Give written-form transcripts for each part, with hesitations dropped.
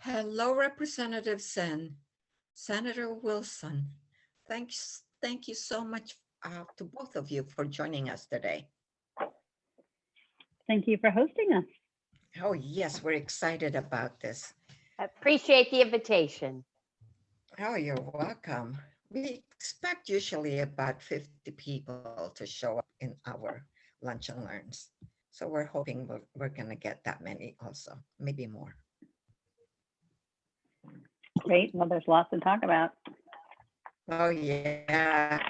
Hello, Representative Sen, Senator Wilson. Thank you so much to both of you for joining us today. Thank you for hosting us. Oh, yes, we're excited about this. Appreciate the invitation. Oh, you're welcome. We expect usually about 50 people to show up in our Lunch and Learns. So we're hoping we're going to get that many also, maybe more. Great. Well, there's lots to talk about. Oh, yeah.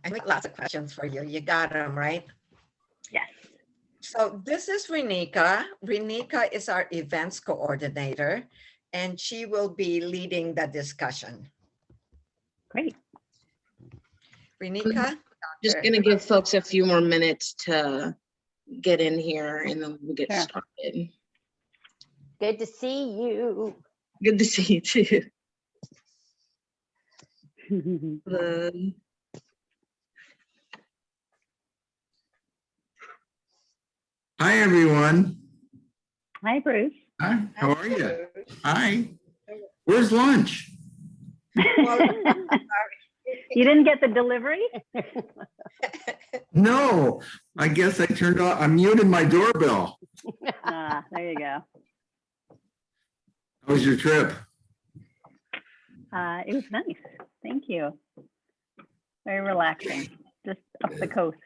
I make lots of questions for you. You got them, right? Yes. So this is Renika. Renika is our events coordinator, and she will be leading the discussion. Great. Renika? Just going to give folks a few more minutes to get in here and then we'll get started. Good to see you. Good to see you too. The Hi, everyone. Hi, Bruce. Hi, how are you? Hi. Where's lunch? You didn't get the delivery? No, I guess I turned off, I muted my doorbell. There you go. How was your trip? It was nice. Thank you. Very relaxing. Just up the coast.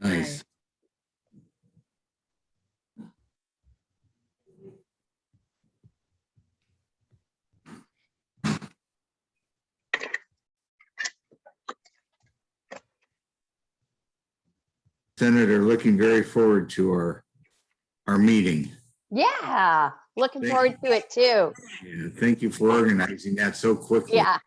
Nice. Senator, looking very forward to our meeting. Yeah, looking Thank forward to it too. Yeah, thank you for organizing that so quickly. Yeah.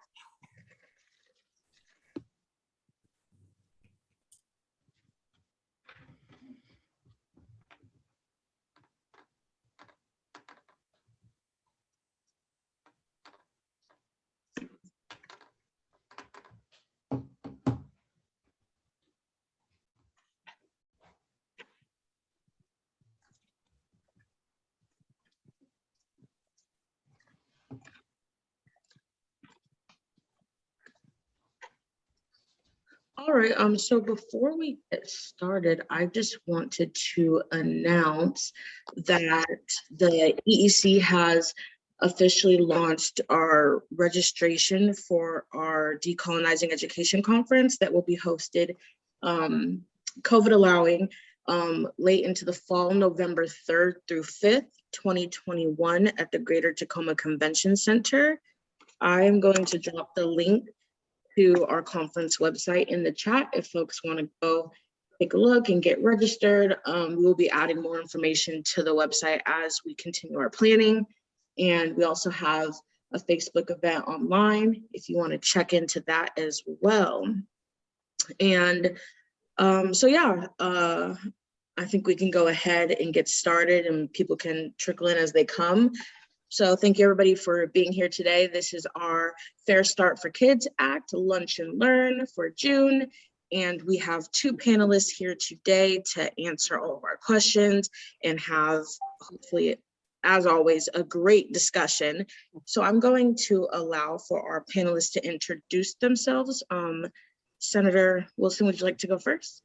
All right, so before we get started, I just wanted to announce that the EEC has officially launched our registration for our Decolonizing Education Conference that will be hosted, COVID allowing, late into the fall, November 3rd through 5th, 2021 at the Greater Tacoma Convention Center. I am going to drop the link to our conference website in the chat if folks want to go take a look and get registered. We'll be adding more information to the website as we continue our planning. And we also have a Facebook event online if you want to check into that as well. And so yeah, I think we can go ahead and get started and people can trickle in as they come. So thank you everybody for being here today. This is our Fair Start for Kids Act Lunch and Learn for June. And we have two panelists here today to answer all of our questions and have, hopefully, as always, a great discussion. So I'm going to allow for our panelists to introduce themselves. Senator Wilson, would you like to go first?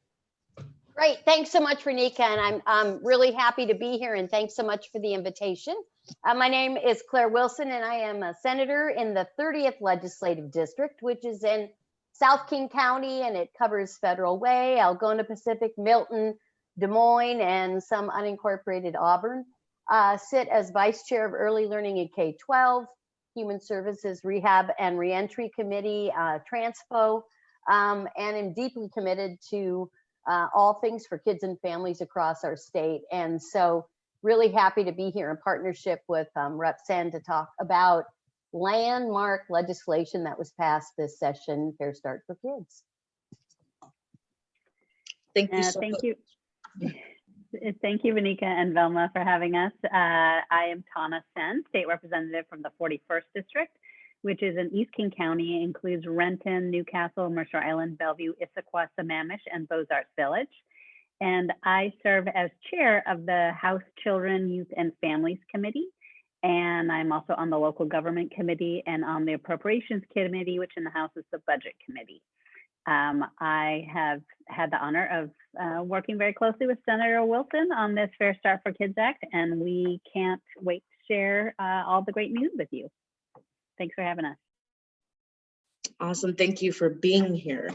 Great. Thanks so much, Renika. And I'm really happy to be here. And thanks so much for the invitation. My name is Claire Wilson, and I am a senator in the 30th Legislative District, which is in South King County, and it covers Federal Way, Algona Pacific, Milton, Des Moines, and some unincorporated Auburn. Sit as Vice Chair of Early Learning in K-12, Human Services Rehab and Reentry Committee, Transpo, and am deeply committed to all things for kids and families across our state. And so really happy to be here in partnership with Rep. Sen to talk about landmark legislation that was passed this session, Fair Start for Kids. Thank you so Thank much. you. Thank you, Renika and Velma, for having us. I am Tana Sen, State Representative from the 41st District, which is in East King County. It includes Renton, Newcastle, Mercer Island, Bellevue, Issaquah, Sammamish, and Beaux-Arts Village. And I serve as chair of the House Children, Youth, and Families Committee. And I'm also on the local government committee and on the appropriations committee, which in the House is the budget committee. I have had the honor of working very closely with Senator Wilson on this Fair Start for Kids Act, and we can't wait to share all the great news with you. Thanks for having us. Awesome. Thank you for being here.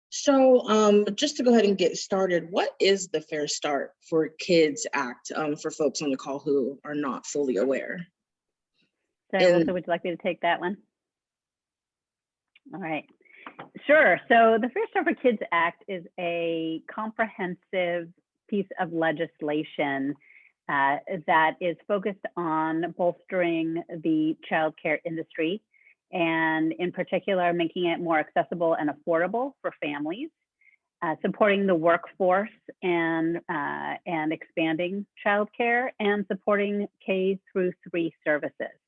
So just to go ahead and get started, what is the Fair Start for Kids Act for folks on the call who are not fully aware? Senator Wilson, would you like me to take that one? All right. Sure. So the Fair Start for Kids Act is a comprehensive piece of legislation that is focused on bolstering the childcare industry, and in particular, making it more accessible and affordable for families, supporting the workforce and expanding childcare, and supporting K-3 services.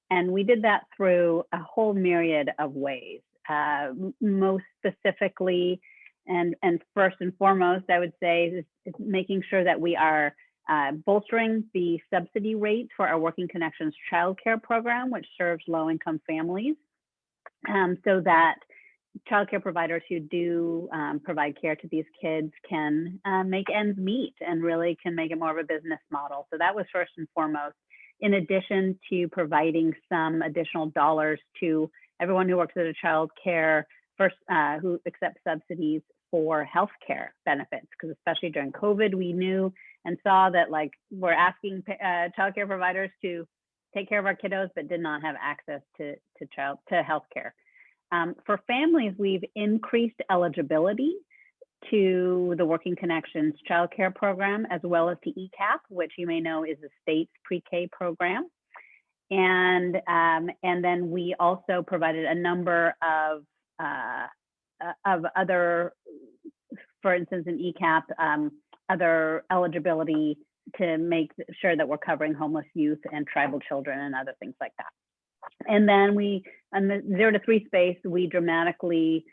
And we did that through a whole myriad of ways. Most specifically, and first and foremost, I would say, is making sure that we are bolstering the subsidy rate for our Working Connections childcare program, which serves low-income families, so that childcare providers who do provide care to these kids can make ends meet and really can make it more of a business model. So that was first and foremost, in addition to providing some additional dollars to everyone who works at a child care who accepts subsidies for healthcare benefits, because especially during COVID, we knew and saw that we're asking childcare providers to take care of our kiddos, but did not have access to healthcare. For families, we've increased eligibility to the Working Connections childcare program, as well as to ECAP, which you may know is the state's pre-K program. And then we also provided a number of other, for instance, in ECAP, other eligibility to make sure that we're covering homeless youth and tribal children and other things like that. And then on the 0 to 3 space, we dramatically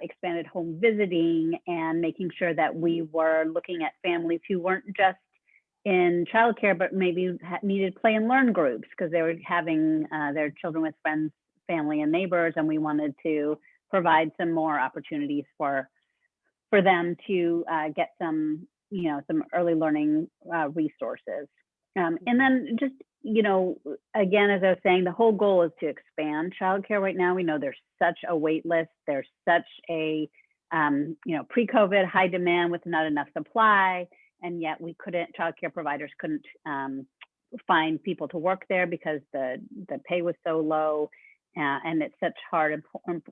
expanded home visiting and making sure that we were looking at families who weren't just in childcare, but maybe needed play and learn groups because they were having their children with friends, family, and neighbors, and we wanted to provide some more opportunities for them to get some early learning resources. And then just, again, as I was saying, the whole goal is to expand childcare. Right now, we know there's such a wait list. There's such a, pre-COVID high demand with not enough supply. And yet childcare providers couldn't find people to work there because the pay was so low, and it's such hard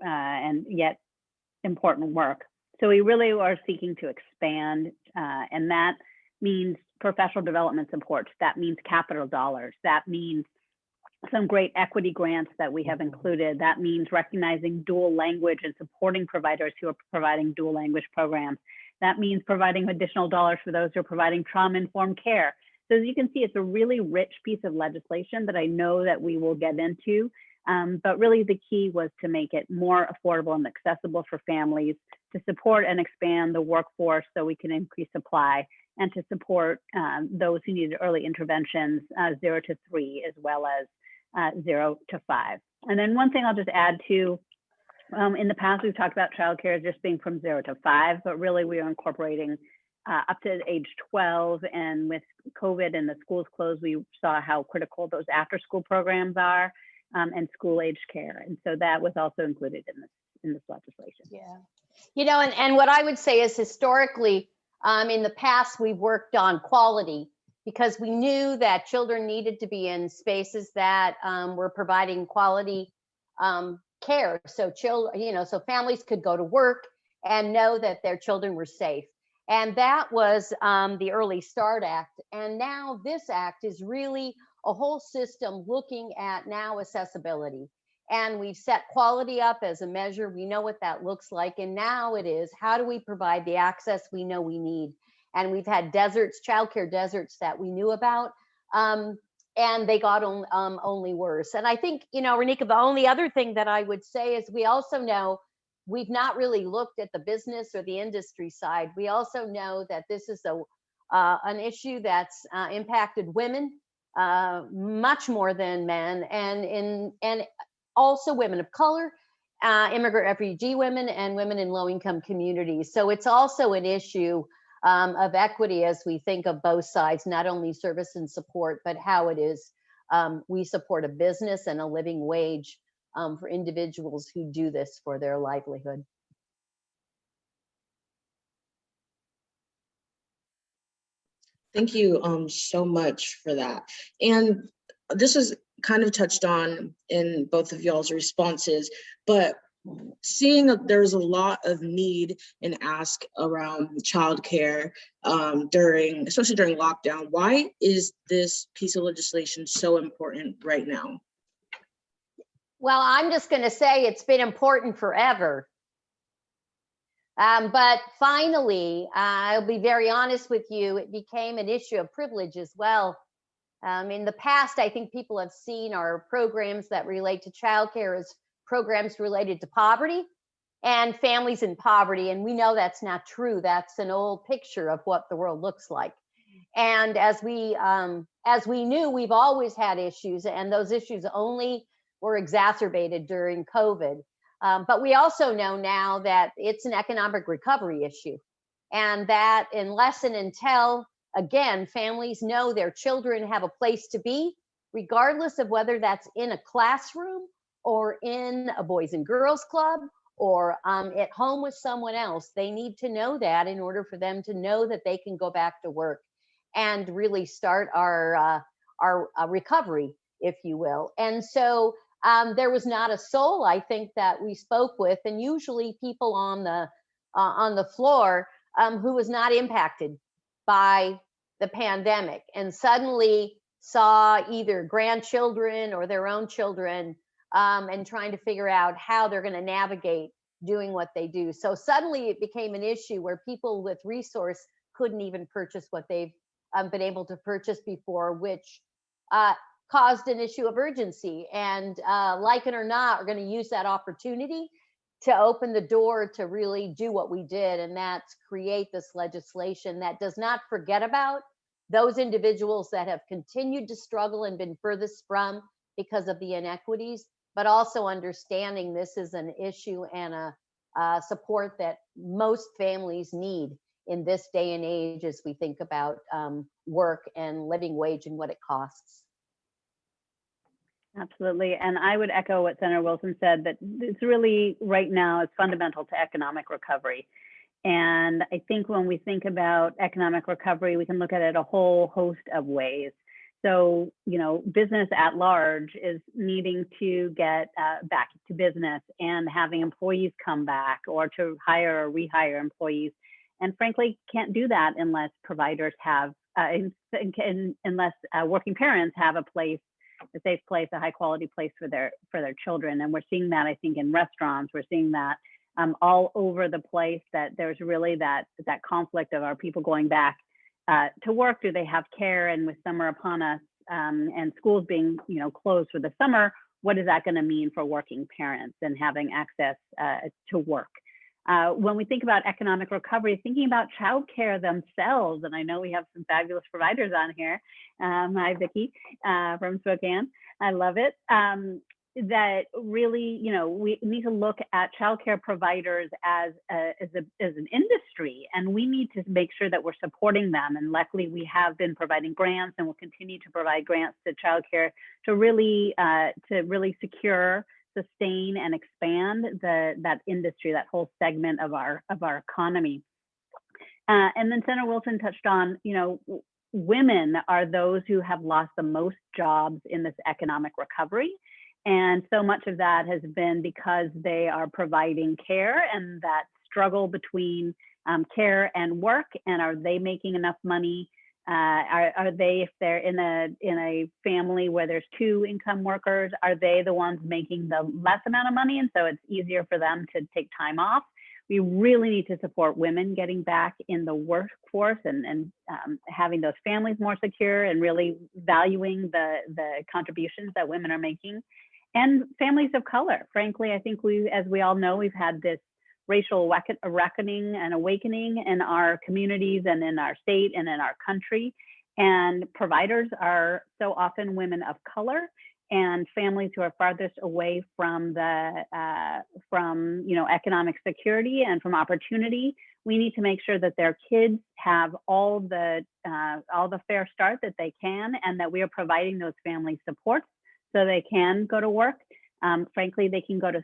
and yet important work. So we really are seeking to expand, and that means professional development supports. That means capital dollars. That means some great equity grants that we have included. That means recognizing dual language and supporting providers who are providing dual language programs. That means providing additional dollars for those who are providing trauma-informed care. So as you can see, it's a really rich piece of legislation that I know that we will get into. But really the key was to make it more affordable and accessible for families, to support and expand the workforce so we can increase supply, and to support those who need early interventions, 0 to 3, as well as 0 to 5. And then one thing I'll just add to, in the past, we've talked about childcare just being from 0 to 5, but really we are incorporating up to age 12. And with COVID and the schools closed, we saw how critical those after-school programs are, and school-age care. And so that was also included in this legislation. Yeah. And what I would say is historically, in the past, we've worked on quality because we knew that children needed to be in spaces that were providing quality care. So so families could go to work and know that their children were safe. And that was the Early Start Act. And now this act is really a whole system looking at now accessibility. And we've set quality up as a measure. We know what that looks like. And now it is, how do we provide the access we know we need? And we've had childcare deserts that we knew about, and they got only worse. And I think, Renika, the only other thing that I would say is we also know we've not really looked at the business or the industry side. We also know that this is an issue that's impacted women much more than men, and also women of color, immigrant refugee women, and women in low-income communities. So it's also an issue of equity as we think of both sides, not only service and support, but how it is we support a business and a living wage for individuals who do this for their livelihood. Thank you so much for that. And this is kind of touched on in both of y'all's responses, but seeing that there's a lot of need and ask around childcare especially during lockdown, why is this piece of legislation so important right now? Well, I'm just going to say it's been important forever. But finally, I'll be very honest with you, it became an issue of privilege as well. In the past, I think people have seen our programs that relate to childcare as programs related to poverty and families in poverty. And we know that's not true. That's an old picture of what the world looks like. And as we knew, we've always had issues, and those issues only were exacerbated during COVID. But we also know now that it's an economic recovery issue, and that unless and until, again, families know their children have a place to be, regardless of whether that's in a classroom or in a Boys and Girls Club or at home with someone else, they need to know that in order for them to know that they can go back to work and really start our recovery, if you will. And so there was not a soul, I think, that we spoke with, and usually people on the floor who was not impacted by the pandemic and suddenly saw either grandchildren or their own children and trying to figure out how they're going to navigate doing what they do. So suddenly it became an issue where people with resource couldn't even purchase what they've been able to purchase before, which caused an issue of urgency. And like it or not, we're going to use that opportunity to open the door to really do what we did, and that's create this legislation that does not forget about those individuals that have continued to struggle and been furthest from because of the inequities, but also understanding this is an issue and a support that most families need in this day and age as we think about work and living wage and what it costs. Absolutely. And I would echo what Senator Wilson said, that it's really right now, it's fundamental to economic recovery. And I think when we think about economic recovery, we can look at it a whole host of ways. So, you know, business at large is needing to get back to business and having employees come back, or to hire or rehire employees. And frankly, can't do that unless providers have, unless working parents have a safe place, a high quality place for their children. And we're seeing that, I think, in restaurants. We're seeing that all over the place, that there's really that conflict of, are people going back to work? Do they have care? And with summer upon us and schools being, you know, closed for the summer, what is that going to mean for working parents and having access to work? When we think about economic recovery, thinking about childcare themselves, and I know we have some fabulous providers on here. Hi, Vicki from Spokane. I love it. That really, you know, we need to look at childcare providers as an industry, and we need to make sure that we're supporting them. And luckily, we have been providing grants, and will continue to provide grants to childcare to really secure, sustain, and expand that industry, that whole segment of our economy. And then Senator Wilson touched on, you know, women are those who have lost the most jobs in this economic recovery. And so much of that has been because they are providing care, and that struggle between care and work. And are they making enough money? Are they, if they're in a family where there's two income workers, are they the ones making the less amount of money? And so it's easier for them to take time off. We really need to support women getting back in the workforce and having those families more secure, and really valuing the contributions that women are making. And families of color. Frankly, I think as we all know, we've had this racial reckoning and awakening in our communities and in our state and in our country. And providers are so often women of color and families who are farthest away from economic security and from opportunity. We need to make sure that their kids have all the fair start that they can, and that we are providing those family supports so they can go to work. Frankly, they can go to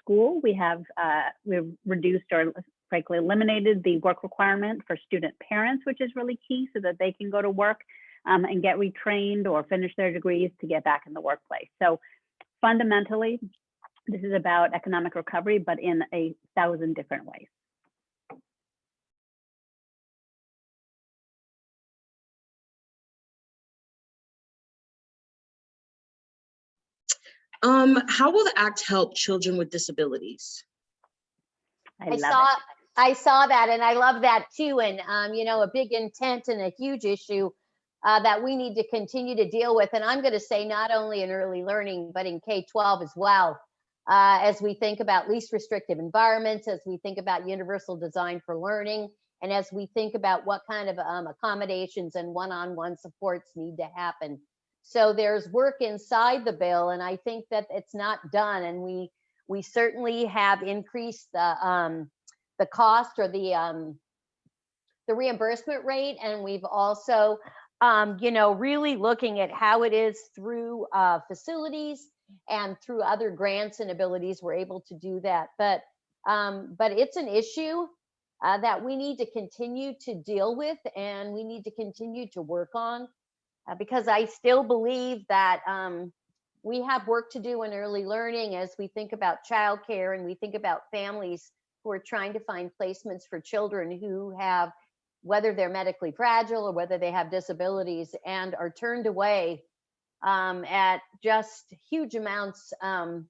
school. We've reduced or frankly eliminated the work requirement for student parents, which is really key, so that they can go to work and get retrained or finish their degrees to get back in the workplace. So fundamentally, this is about economic recovery, but in 1,000 different ways. How will the act help children with disabilities? I love it. I saw that, and I love that too. And a big intent and a huge issue that we need to continue to deal with. And I'm going to say not only in early learning, but in K-12 as well, as we think about least restrictive environments, as we think about universal design for learning, and as we think about what kind of accommodations and one-on-one supports need to happen. So there's work inside the bill, and I think that it's not done. And we certainly have increased the cost or the reimbursement rate, and we've also really looking at how it is through facilities and through other grants and abilities we're able to do that. But it's an issue that we need to continue to deal with, and we need to continue to work on, because I still believe that we have work to do in early learning as we think about childcare and we think about families who are trying to find placements for children who have, whether they're medically fragile or whether they have disabilities, and are turned away at just huge amounts and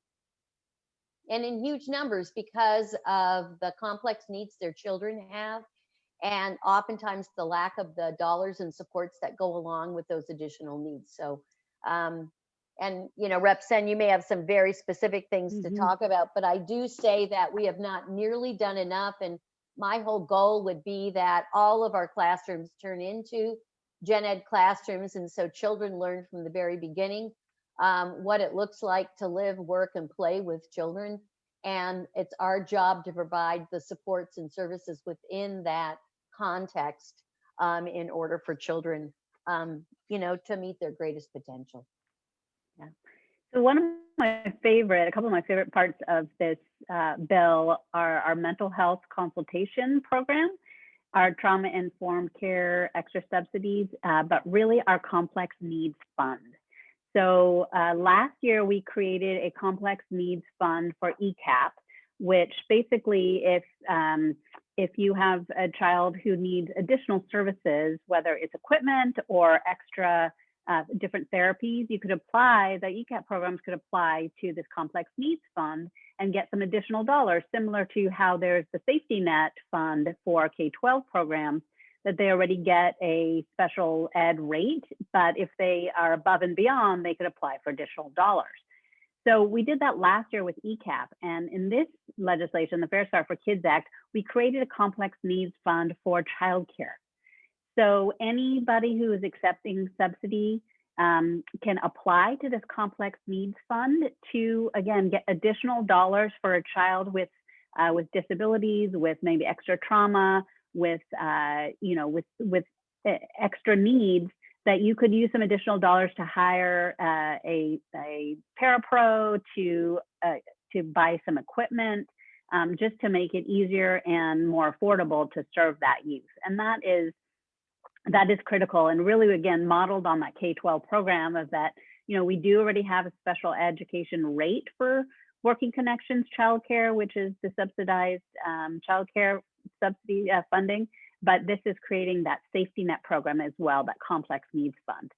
in huge numbers because of the complex needs their children have, and oftentimes the lack of the dollars and supports that go along with those additional needs. So, Rep. Sen, you may have some very specific things to talk about, but I do say that we have not nearly done enough. And my whole goal would be that all of our classrooms turn into gen ed classrooms. And so children learn from the very beginning what it looks like to live, work, and play with children. And it's our job to provide the supports and services within that context in order for children, to meet their greatest potential. Yeah. So a couple of my favorite parts of this bill are our mental health consultation program, our trauma-informed care extra subsidies, but really our complex needs fund. So last year we created a complex needs fund for ECAP, which basically if you have a child who needs additional services, whether it's equipment or extra different therapies, the ECAP programs could apply to this complex needs fund and get some additional dollars, similar to how there's the safety net fund for K-12 programs, that they already get a special ed rate, but if they are above and beyond, they could apply for additional dollars. So we did that last year with ECAP, and in this legislation, the Fair Start for Kids Act, we created a complex needs fund for childcare. So anybody who is accepting subsidy can apply to this complex needs fund to, again, get additional dollars for a child with disabilities, with maybe extra trauma, with extra needs, that you could use some additional dollars to hire a parapro, to buy some equipment, just to make it easier and more affordable to serve that youth. And that is critical, and really, again, modeled on that K-12 program of that, we do already have a special education rate for Working Connections childcare, which is the subsidized childcare subsidy funding, but this is creating that safety net program as well, that complex needs fund.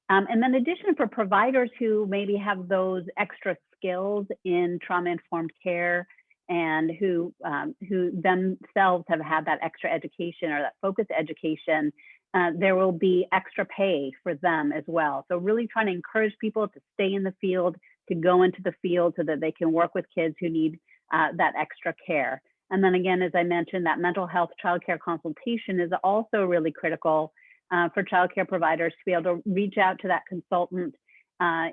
And then in addition, for providers who maybe have those extra skills in trauma-informed care and who themselves have had that extra education or that focused education, there will be extra pay for them as well. So really trying to encourage people to stay in the field, to go into the field so that they can work with kids who need that extra care. And then again, as I mentioned, that mental health childcare consultation is also really critical for childcare providers to be able to reach out to that consultant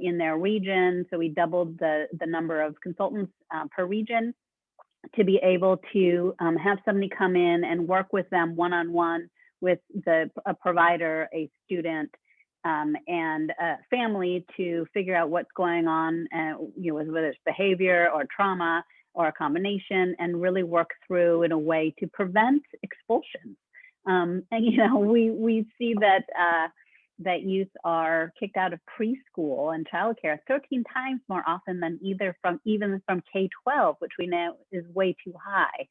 in their region. So we doubled the number of consultants per region to be able to have somebody come in and work with them one-on-one with a provider, a student, and a family to figure out what's going on, whether it's behavior or trauma or a combination, and really work through in a way to prevent expulsion. And we see that that youth are kicked out of preschool and childcare 13 times more often than even from K-12, which we know is way too high.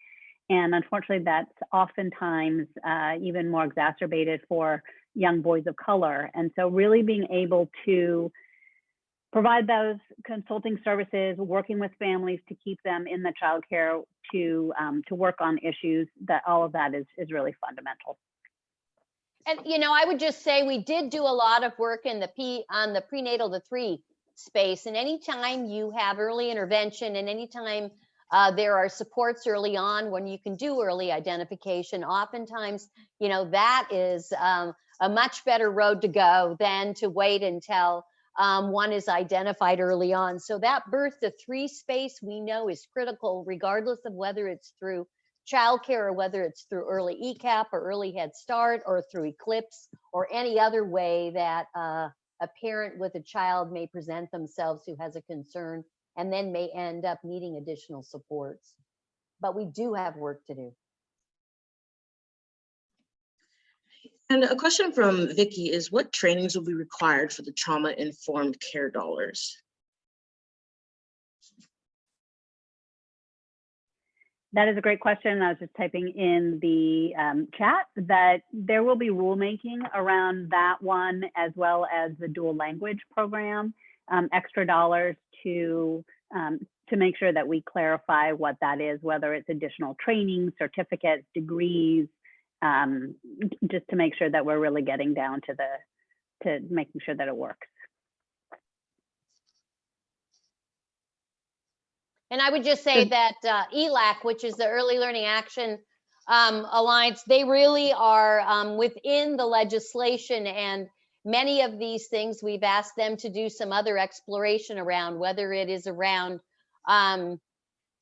And unfortunately, that's oftentimes even more exacerbated for young boys of color. And so really being able to provide those consulting services, working with families to keep them in the childcare to work on issues, that all of that is really fundamental. And, I would just say we did do a lot of work on the prenatal to 3 space. And anytime you have early intervention and anytime there are supports early on when you can do early identification, oftentimes, that is a much better road to go than to wait until one is identified early on. So that birth to 3 space we know is critical, regardless of whether it's through childcare or whether it's through early ECAP or early Head Start or through Eclipse or any other way that a parent with a child may present themselves who has a concern and then may end up needing additional supports. But we do have work to do. And a question from Vicki is, what trainings will be required for the trauma-informed care dollars? That is a great question. I was just typing in the chat that there will be rulemaking around that one, as well as the dual language program, extra dollars to make sure that we clarify what that is, whether it's additional training, certificates, degrees, just to make sure that we're really getting down to making sure that it works. And I would just say that ELAC, which is the Early Learning Action Alliance, they really are within the legislation, and many of these things we've asked them to do some other exploration around, whether it is around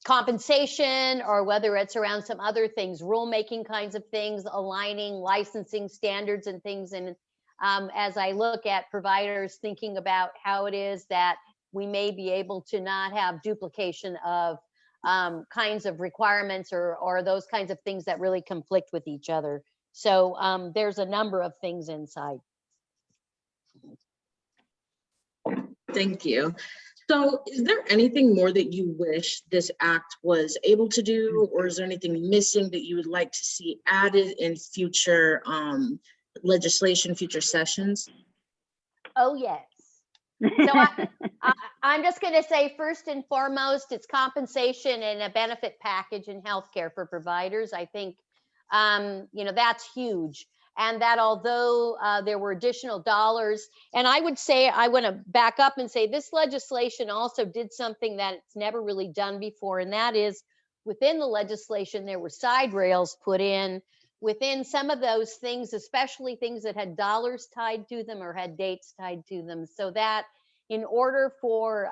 compensation or whether it's around some other things, rulemaking kinds of things, aligning licensing standards and things. And as I look at providers thinking about how it is that we may be able to not have duplication of kinds of requirements or those kinds of things that really conflict with each other. So there's a number of things inside. Thank you. So is there anything more that you wish this act was able to do, or is there anything missing that you would like to see added in future legislation, future sessions? Oh, yes. So I'm just going to say, first and foremost, it's compensation and a benefit package in healthcare for providers. I think, that's huge. And that although there were additional dollars, and I would say, I want to back up and say this legislation also did something that it's never really done before. And that is, within the legislation, there were side rails put in within some of those things, especially things that had dollars tied to them or had dates tied to them, so that in order for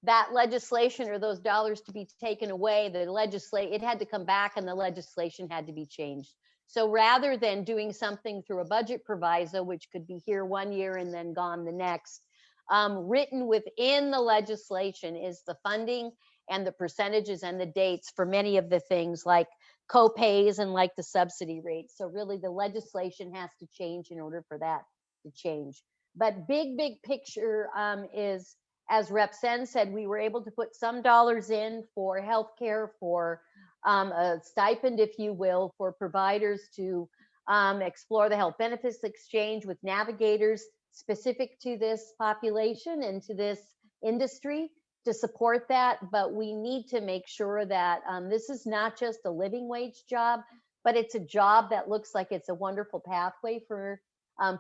that legislation or those dollars to be taken away, it had to come back and the legislation had to be changed. So rather than doing something through a budget proviso, which could be here one year and then gone the next, written within the legislation is the funding and the percentages and the dates for many of the things like co-pays and like the subsidy rates. So really the legislation has to change in order for that to change. But big picture is, as Rep. Sen said, we were able to put some dollars in for healthcare, for a stipend, if you will, for providers to explore the health benefits exchange with navigators specific to this population and to this industry to support that. But we need to make sure that this is not just a living wage job, but it's a job that looks like it's a wonderful pathway for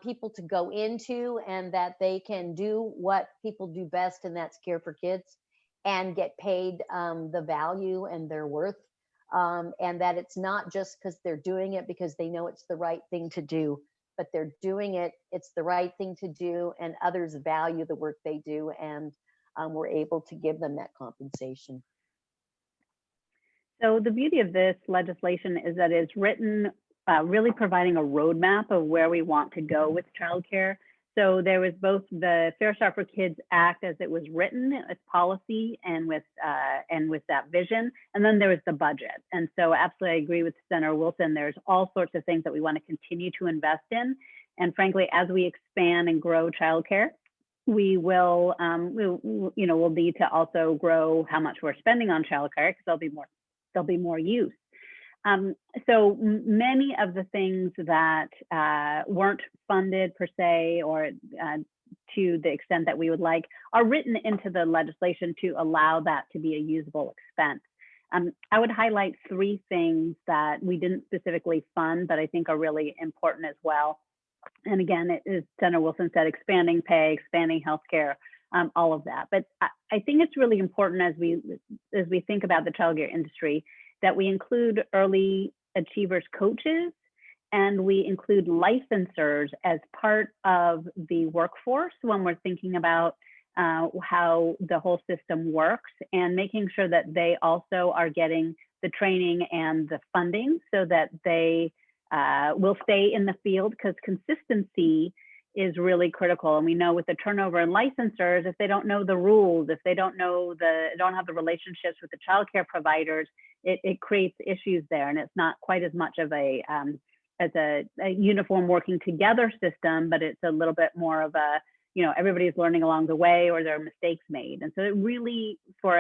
people to go into, and that they can do what people do best, and that's care for kids and get paid the value and their worth. And that it's not just because they're doing it because they know it's the right thing to do, but they're doing it. It's the right thing to do, and others value the work they do, and we're able to give them that compensation. So the beauty of this legislation is that it's written really providing a roadmap of where we want to go with childcare. So there was both the Fair Start for Kids Act as it was written as policy and with that vision, and then there was the budget. And so absolutely I agree with Senator Wilson. There's all sorts of things that we want to continue to invest in. And frankly, as we expand and grow childcare, we will, we'll need to also grow how much we're spending on childcare because there'll be more use. So many of the things that weren't funded per se, or to the extent that we would like, are written into the legislation to allow that to be a usable expense. I would highlight 3 things that we didn't specifically fund, but I think are really important as well. And again, it is, Senator Wilson said, expanding pay, expanding healthcare, all of that. But I think it's really important as we think about the childcare industry that we include early achievers coaches, and we include licensors as part of the workforce when we're thinking about how the whole system works, and making sure that they also are getting the training and the funding so that they will stay in the field, because consistency is really critical. And we know with the turnover in licensors, if they don't know the rules, if they don't have the relationships with the childcare providers, it creates issues there. And it's not quite as much of a uniform working together system, but it's a little bit more of a, everybody's learning along the way, or there are mistakes made. And so it really, for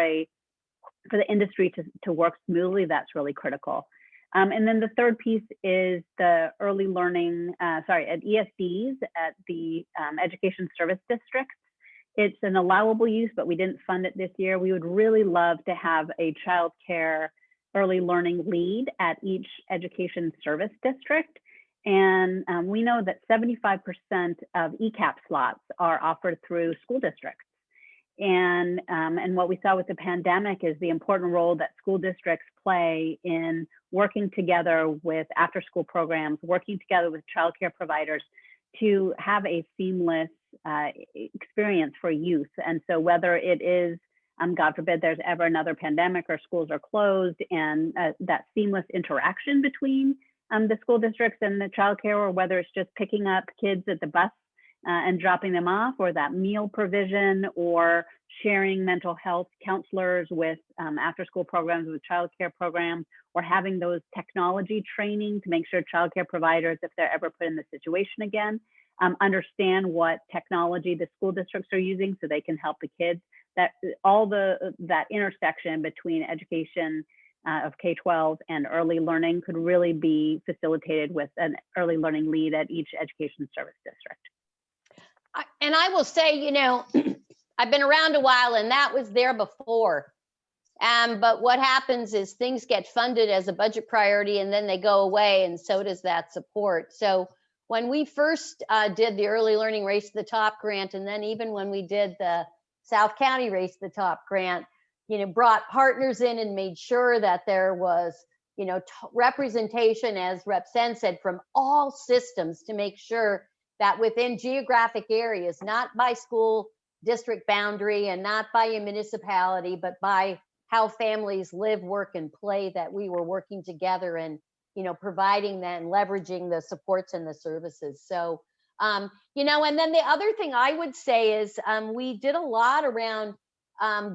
the industry to work smoothly, that's really critical. And then the third piece is the early learning, at ESDs, at the Education Service Districts. It's an allowable use, but we didn't fund it this year. We would really love to have a child care early learning lead at each Education Service District. And we know that 75% of ECAP slots are offered through school districts. And what we saw with the pandemic is the important role that school districts play in working together with after-school programs, working together with childcare providers to have a seamless experience for youth. And so whether it is, God forbid, there's ever another pandemic or schools are closed, and that seamless interaction between the school districts and the childcare, or whether it's just picking up kids at the bus and dropping them off, or that meal provision, or sharing mental health counselors with after-school programs, with childcare programs, or having those technology training to make sure childcare providers, if they're ever put in the situation again, understand what technology the school districts are using so they can help the kids. That all that intersection between education of K-12 and early learning could really be facilitated with an early learning lead at each Education Service District. And I will say, I've been around a while, and that was there before. But what happens is things get funded as a budget priority, and then they go away, and so does that support. So when we first did the Early Learning Race to the Top grant, and then even when we did the South County Race to the Top grant, brought partners in and made sure that there was, representation, as Rep. Sen said, from all systems, to make sure that within geographic areas, not by school district boundary and not by a municipality, but by how families live, work, and play, that we were working together and, providing that and leveraging the supports and the services. So, and then the other thing I would say is we did a lot around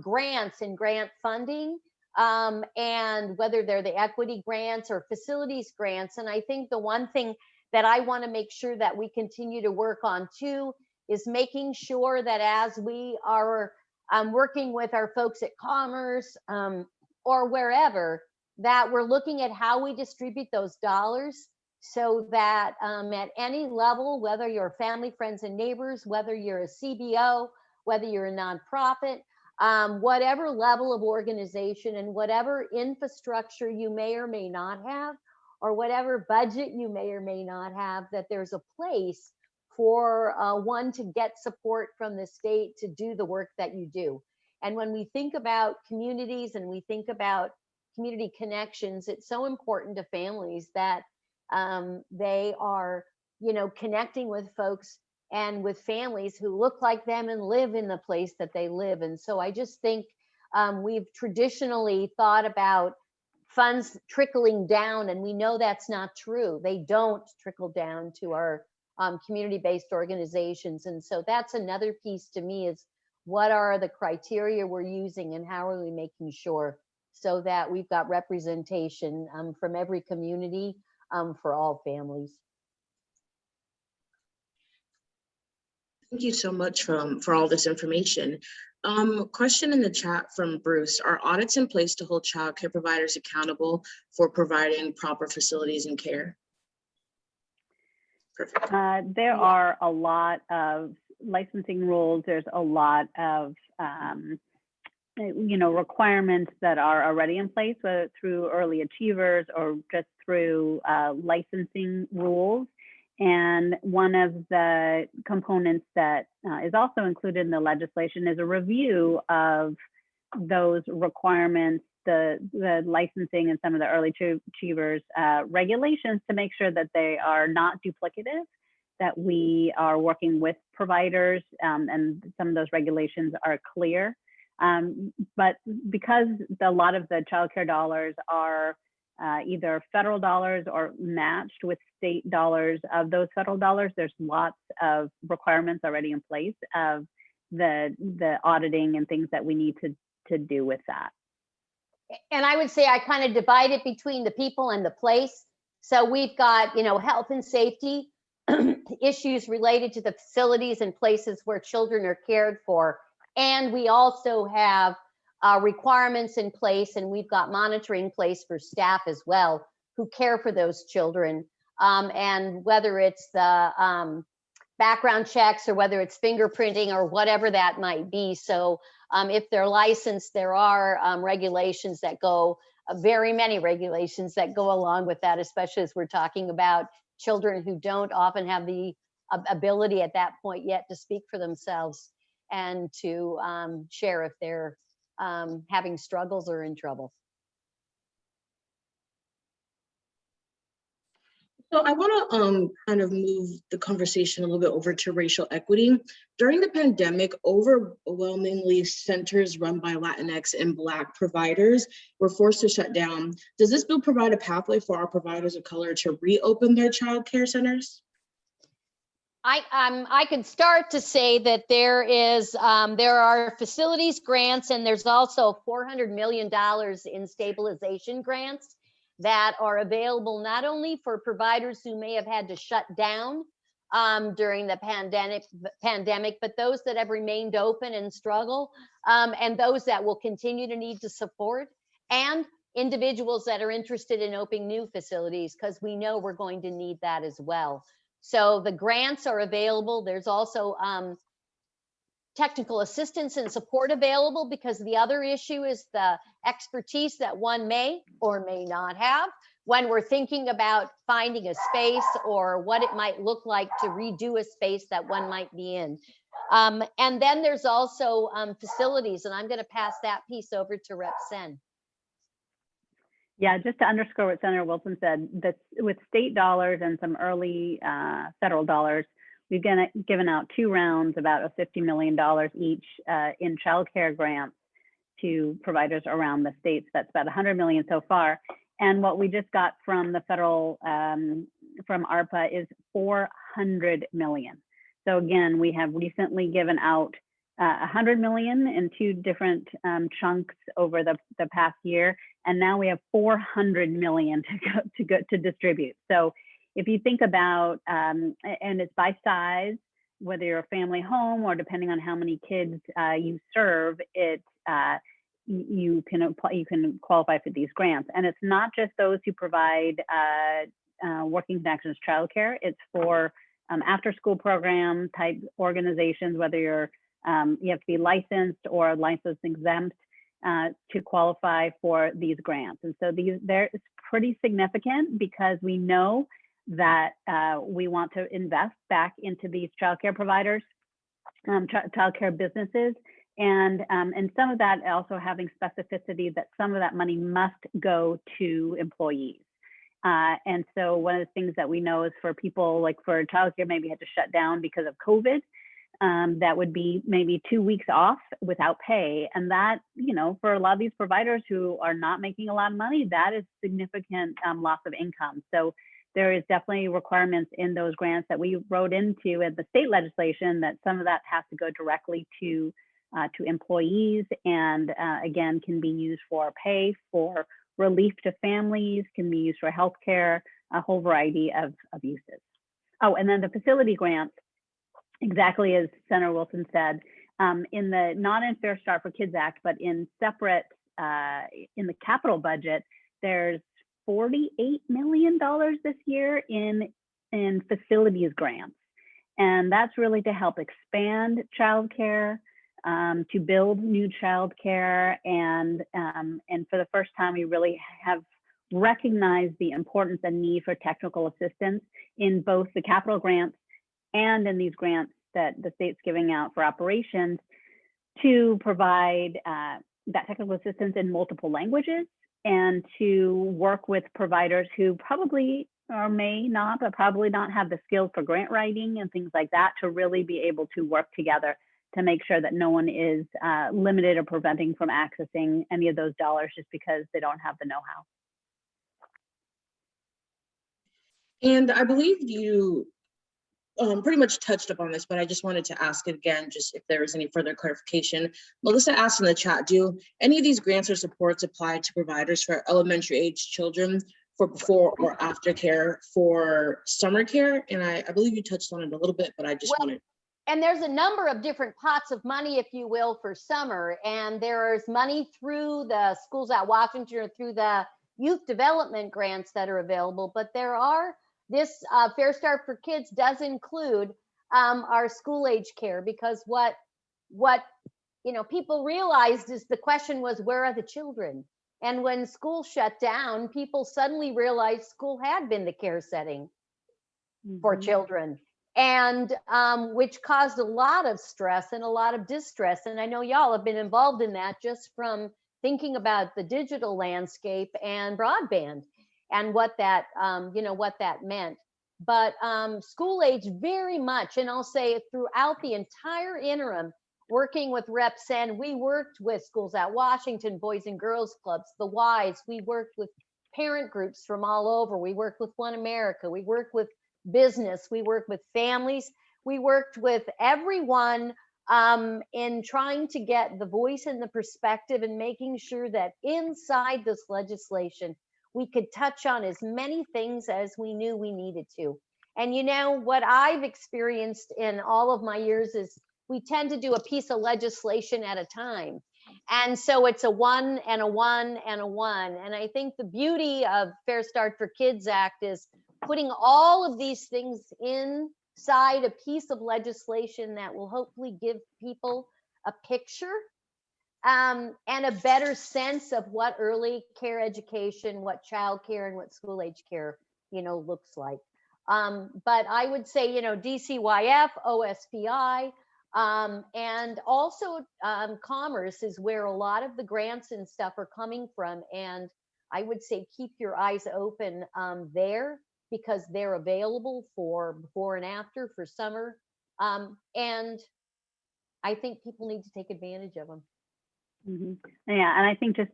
grants and grant funding, and whether they're the equity grants or facilities grants. And I think the one thing that I want to make sure that we continue to work on too is making sure that as we are working with our folks at Commerce or wherever, that we're looking at how we distribute those dollars, so that at any level, whether you're family, friends, and neighbors, whether you're a CBO, whether you're a nonprofit, whatever level of organization and whatever infrastructure you may or may not have, or whatever budget you may or may not have, that there's a place for one to get support from the state to do the work that you do. And when we think about communities and we think about community connections, it's so important to families that they are, connecting with folks and with families who look like them and live in the place that they live. And so I just think we've traditionally thought about funds trickling down, and we know that's not true. They don't trickle down to our community-based organizations. And so that's another piece to me, is what are the criteria we're using and how are we making sure so that we've got representation from every community for all families. Thank you so much for all this information. Question in the chat from Bruce: are audits in place to hold child care providers accountable for providing proper facilities and care? Perfect. There are a lot of licensing rules. There's a lot of requirements that are already in place, whether through early achievers or just through licensing rules. And one of the components that is also included in the legislation is a review of those requirements, the licensing and some of the early achievers regulations, to make sure that they are not duplicative, that we are working with providers, and some of those regulations are clear. But because a lot of the child care dollars are either federal dollars or matched with state dollars, of those federal dollars, there's lots of requirements already in place of the auditing and things that we need to do with that. And I would say I kind of divide it between the people and the place. So we've got, health and safety issues related to the facilities and places where children are cared for. And we also have requirements in place, and we've got monitoring in place for staff as well who care for those children. And whether it's the background checks or whether it's fingerprinting or whatever that might be. So if they're licensed, there are regulations that go, very many regulations that go along with that, especially as we're talking about children who don't often have the ability at that point yet to speak for themselves and to share if they're having struggles or in trouble. So I want to kind of move the conversation a little bit over to racial equity. During the pandemic, overwhelmingly centers run by Latinx and Black providers were forced to shut down. Does this bill provide a pathway for our providers of color to reopen their child care centers? I can start to say that there are facilities grants, and there's also $400 million in stabilization grants that are available not only for providers who may have had to shut down during the pandemic, but those that have remained open and struggle, and those that will continue to need to support, and individuals that are interested in opening new facilities, because we know we're going to need that as well. So the grants are available. There's also technical assistance and support available, because the other issue is the expertise that one may or may not have when we're thinking about finding a space or what it might look like to redo a space that one might be in. And then there's also facilities, and I'm going to pass that piece over to Rep. Sen. Yeah, just to underscore what Senator Wilson said, that with state dollars and some early federal dollars, we've given out 2 rounds, about $50 million each in child care grants to providers around the states. That's about $100 million so far. And what we just got from the federal, from ARPA, is $400 million. So again, we have recently given out $100 million in 2 different chunks over the past year, and now we have $400 million to distribute. So if you think about, and it's by size, whether you're a family home or depending on how many kids you serve, you can qualify for these grants. And it's not just those who provide Working Connections childcare. It's for after-school program type organizations, whether you have to be licensed or license exempt to qualify for these grants. And so they're pretty significant, because we know that we want to invest back into these childcare providers, childcare businesses, and some of that also having specificity that some of that money must go to employees. And so one of the things that we know is for people like for childcare maybe had to shut down because of COVID, that would be maybe 2 weeks off without pay. And that, you know, for a lot of these providers who are not making a lot of money, that is significant loss of income. So there is definitely requirements in those grants that we wrote into at the state legislation that some of that has to go directly to employees, and again, can be used for pay, for relief to families, can be used for healthcare, a whole variety of uses. Oh, and then the facility grants, exactly as Senator Wilson said, in the, not in Fair Start for Kids Act, but in separate, in the capital budget, there's $48 million this year in facilities grants. And that's really to help expand childcare, to build new childcare, and for the first time, we really have recognized the importance and need for technical assistance in both the capital grants and in these grants that the state's giving out for operations, to provide that technical assistance in multiple languages, and to work with providers who probably or may not, but probably not have the skills for grant writing and things like that, to really be able to work together to make sure that no one is limited or preventing from accessing any of those dollars just because they don't have the know-how. And I believe you pretty much touched upon this, but I just wanted to ask it again, just if there was any further clarification. Melissa asked in the chat, do any of these grants or supports apply to providers for elementary age children for before or after care for summer care? And I believe you touched on it a little bit, but I just wanted. And there's a number of different pots of money, if you will, for summer. And there's money through the Schools at Washington or through the youth development grants that are available. But there are, this Fair Start for Kids does include our school age care, because what people realized is the question was, where are the children? And when school shut down, people suddenly realized school had been the care setting for children. And which caused a lot of stress and a lot of distress. And I know y'all have been involved in that just from thinking about the digital landscape and broadband and what that, what that meant. But school age very much, and I'll say throughout the entire interim, working with Rep. Sen, we worked with Schools at Washington, Boys and Girls Clubs, the Wise, we worked with parent groups from all over, we worked with One America, we worked with business, we worked with families, we worked with everyone in trying to get the voice and the perspective, and making sure that inside this legislation we could touch on as many things as we knew we needed to. And what I've experienced in all of my years is we tend to do a piece of legislation at a time, and so it's a one and a one and a one. And I think the beauty of Fair Start for Kids Act is putting all of these things inside a piece of legislation that will hopefully give people a picture and a better sense of what early care education, what child care, and what school age care, looks like. But I would say, DCYF, OSPI, and also Commerce is where a lot of the grants and stuff are coming from. And I would say keep your eyes open there, because they're available for before and after, for summer. And I think people need to take advantage of them. Yeah, and I think just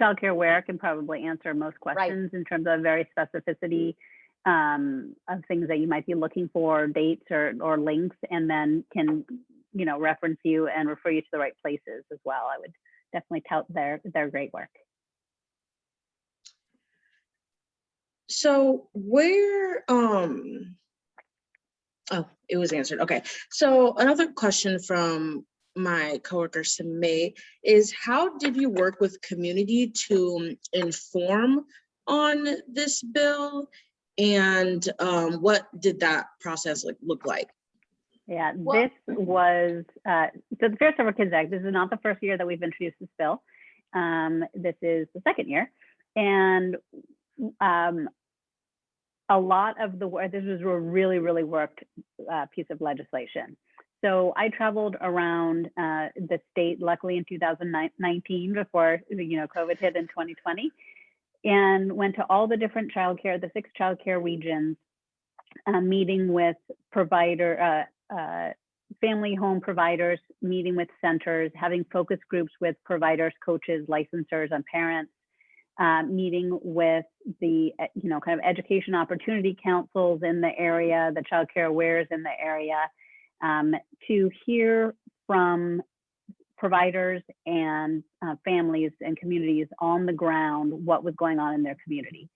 Childcare Aware can probably answer most questions in terms of very specificity of things that you might be looking for, dates or links, and then can reference you and refer you to the right places as well. I would definitely tout their great work. So where, oh, it was answered. Okay. So another question from my coworker, Samay, is how did you work with community to inform on this bill? And what did that process look like? Yeah, this was, so the Fair Start for Kids Act, this is not the first year that we've introduced this bill. This is the second year. And a lot of the work, this was a really, really worked piece of legislation. So I traveled around the state, luckily in 2019, before COVID hit in 2020. and went to all the different childcare, the 6 childcare regions, meeting with family home providers, meeting with centers, having focus groups with providers, coaches, licensors, and parents, meeting with the kind of education opportunity councils in the area, the childcare awares in the area, to hear from providers and families and communities on the ground what was going on in their community.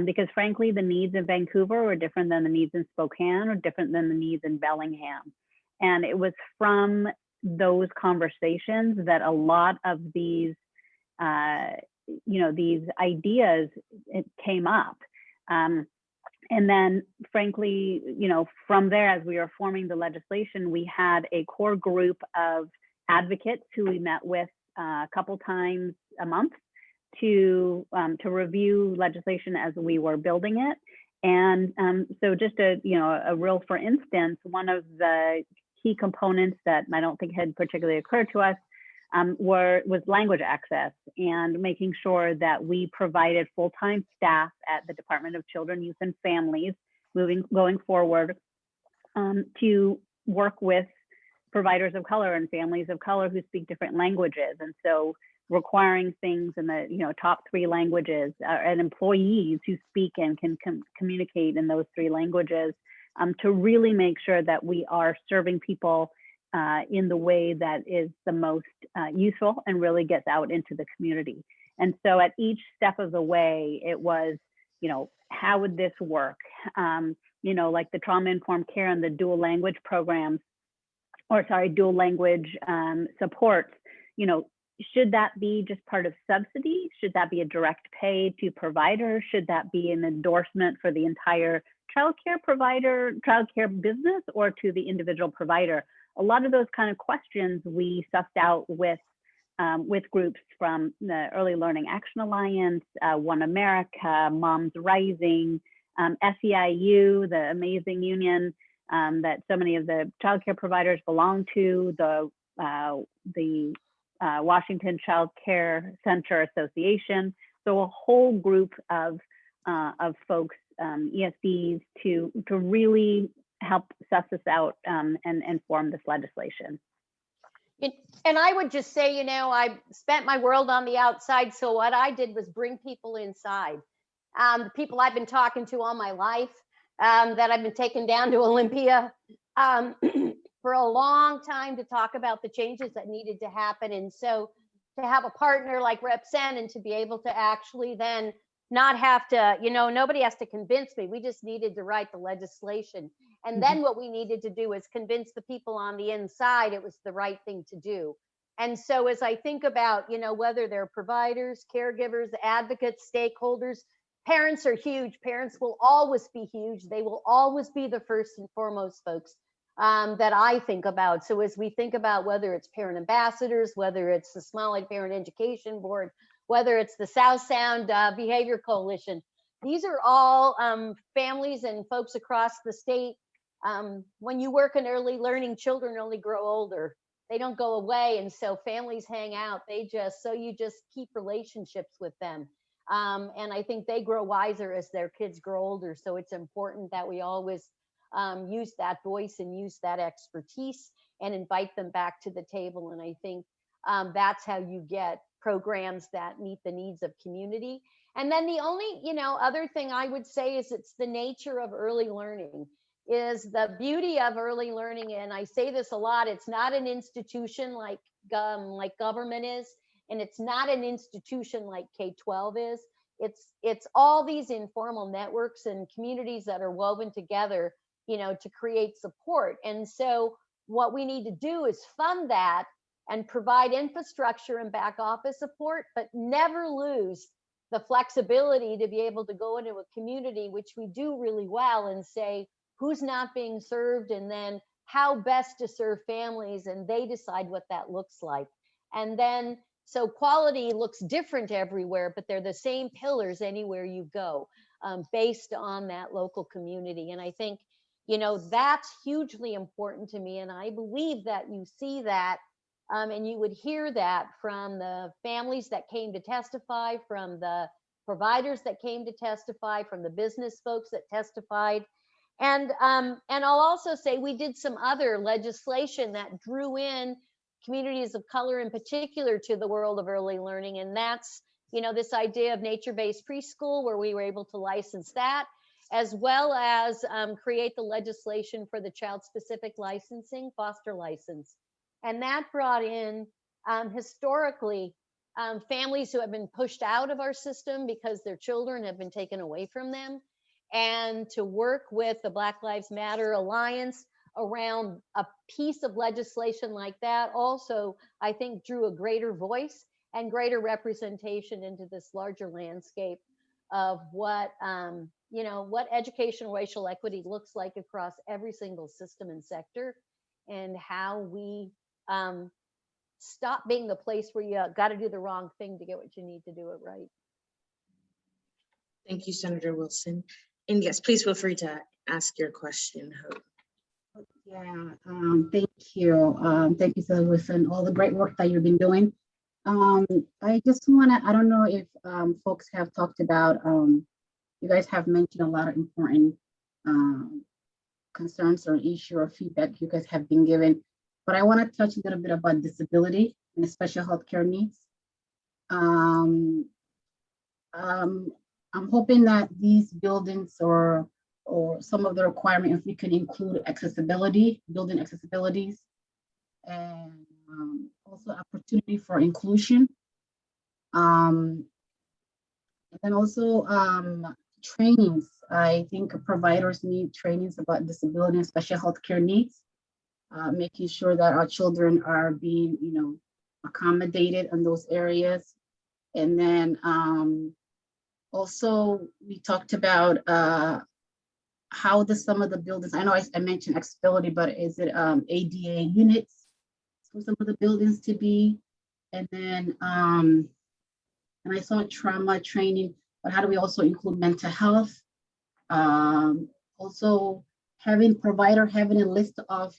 Because frankly, the needs in Vancouver were different than the needs in Spokane or different than the needs in Bellingham. And it was from those conversations that a lot of these, these ideas came up. And then frankly, from there, as we were forming the legislation, we had a core group of advocates who we met with a couple times a month to review legislation as we were building it. And so just a real, for instance, one of the key components that I don't think had particularly occurred to us was language access, and making sure that we provided full-time staff at the Department of Children, Youth and Families going forward to work with providers of color and families of color who speak different languages. And so requiring things in the top 3 languages, and employees who speak and can communicate in those 3 languages, to really make sure that we are serving people in the way that is the most useful and really gets out into the community. And so at each step of the way, it was, how would this work? Like the trauma-informed care and the dual language programs, dual language supports, should that be just part of subsidy? Should that be a direct pay to providers? Should that be an endorsement for the entire childcare provider, childcare business, or to the individual provider? A lot of those kind of questions we sussed out with groups from the Early Learning Action Alliance, One America, Moms Rising, SEIU, the amazing union that so many of the childcare providers belong to, the Washington Child Care Center Association. So a whole group of folks, ESDs, to really help suss this out and form this legislation. And I would just say, I spent my world on the outside. So what I did was bring people inside. The people I've been talking to all my life, that I've been taken down to Olympia for a long time to talk about the changes that needed to happen. And so to have a partner like Rep. Sen and to be able to actually then not have to, nobody has to convince me. We just needed to write the legislation. And then what we needed to do is convince the people on the inside it was the right thing to do. And so as I think about, whether they're providers, caregivers, advocates, stakeholders, parents are huge. Parents will always be huge. They will always be the first and foremost folks that I think about. So as we think about whether it's parent ambassadors, whether it's the Smile Like Parent Education Board, whether it's the South Sound Behavior Coalition, these are all families and folks across the state. When you work in early learning, children only grow older. They don't go away. And so families hang out. You just keep relationships with them. And I think they grow wiser as their kids grow older. So it's important that we always use that voice and use that expertise and invite them back to the table. And I think that's how you get programs that meet the needs of community. And then the only, other thing I would say is it's the nature of early learning, is the beauty of early learning. And I say this a lot, it's not an institution like government is, and it's not an institution like K-12 is. It's all these informal networks and communities that are woven together, to create support. And so what we need to do is fund that and provide infrastructure and back office support, but never lose the flexibility to be able to go into a community, which we do really well, and say who's not being served, and then how best to serve families, and they decide what that looks like. And then, so quality looks different everywhere, but they're the same pillars anywhere you go, based on that local community. And I think, that's hugely important to me. And I believe that you see that, and you would hear that from the families that came to testify, from the providers that came to testify, from the business folks that testified. And I'll also say we did some other legislation that drew in communities of color in particular to the world of early learning. And that's, this idea of nature-based preschool, where we were able to license that, as well as create the legislation for the child-specific licensing, foster license. And that brought in historically families who have been pushed out of our system because their children have been taken away from them, and to work with the Black Lives Matter Alliance around a piece of legislation like that also, I think, drew a greater voice and greater representation into this larger landscape of what, what educational racial equity looks like across every single system and sector, and how we stop being the place where you got to do the wrong thing to get what you need to do it right. Thank you, Senator Wilson. And yes, please feel free to ask your question, Hope. Yeah, thank you. Thank you, Senator Wilson, all the great work that you've been doing. I just want to, I don't know if folks have talked about, you guys have mentioned a lot of important concerns or issue or feedback you guys have been given, but I want to touch a little bit about disability and special healthcare needs. I'm hoping that these buildings or some of the requirement, if we can include accessibility, building accessibilities, and also opportunity for inclusion. And then also trainings. I think providers need trainings about disability and special healthcare needs, making sure that our children are being, accommodated in those areas. And then also we talked about how some of the buildings, I know I mentioned accessibility, but is it ADA units for some of the buildings to be? And then, and I saw trauma training, but how do we also include mental health? Also having a list of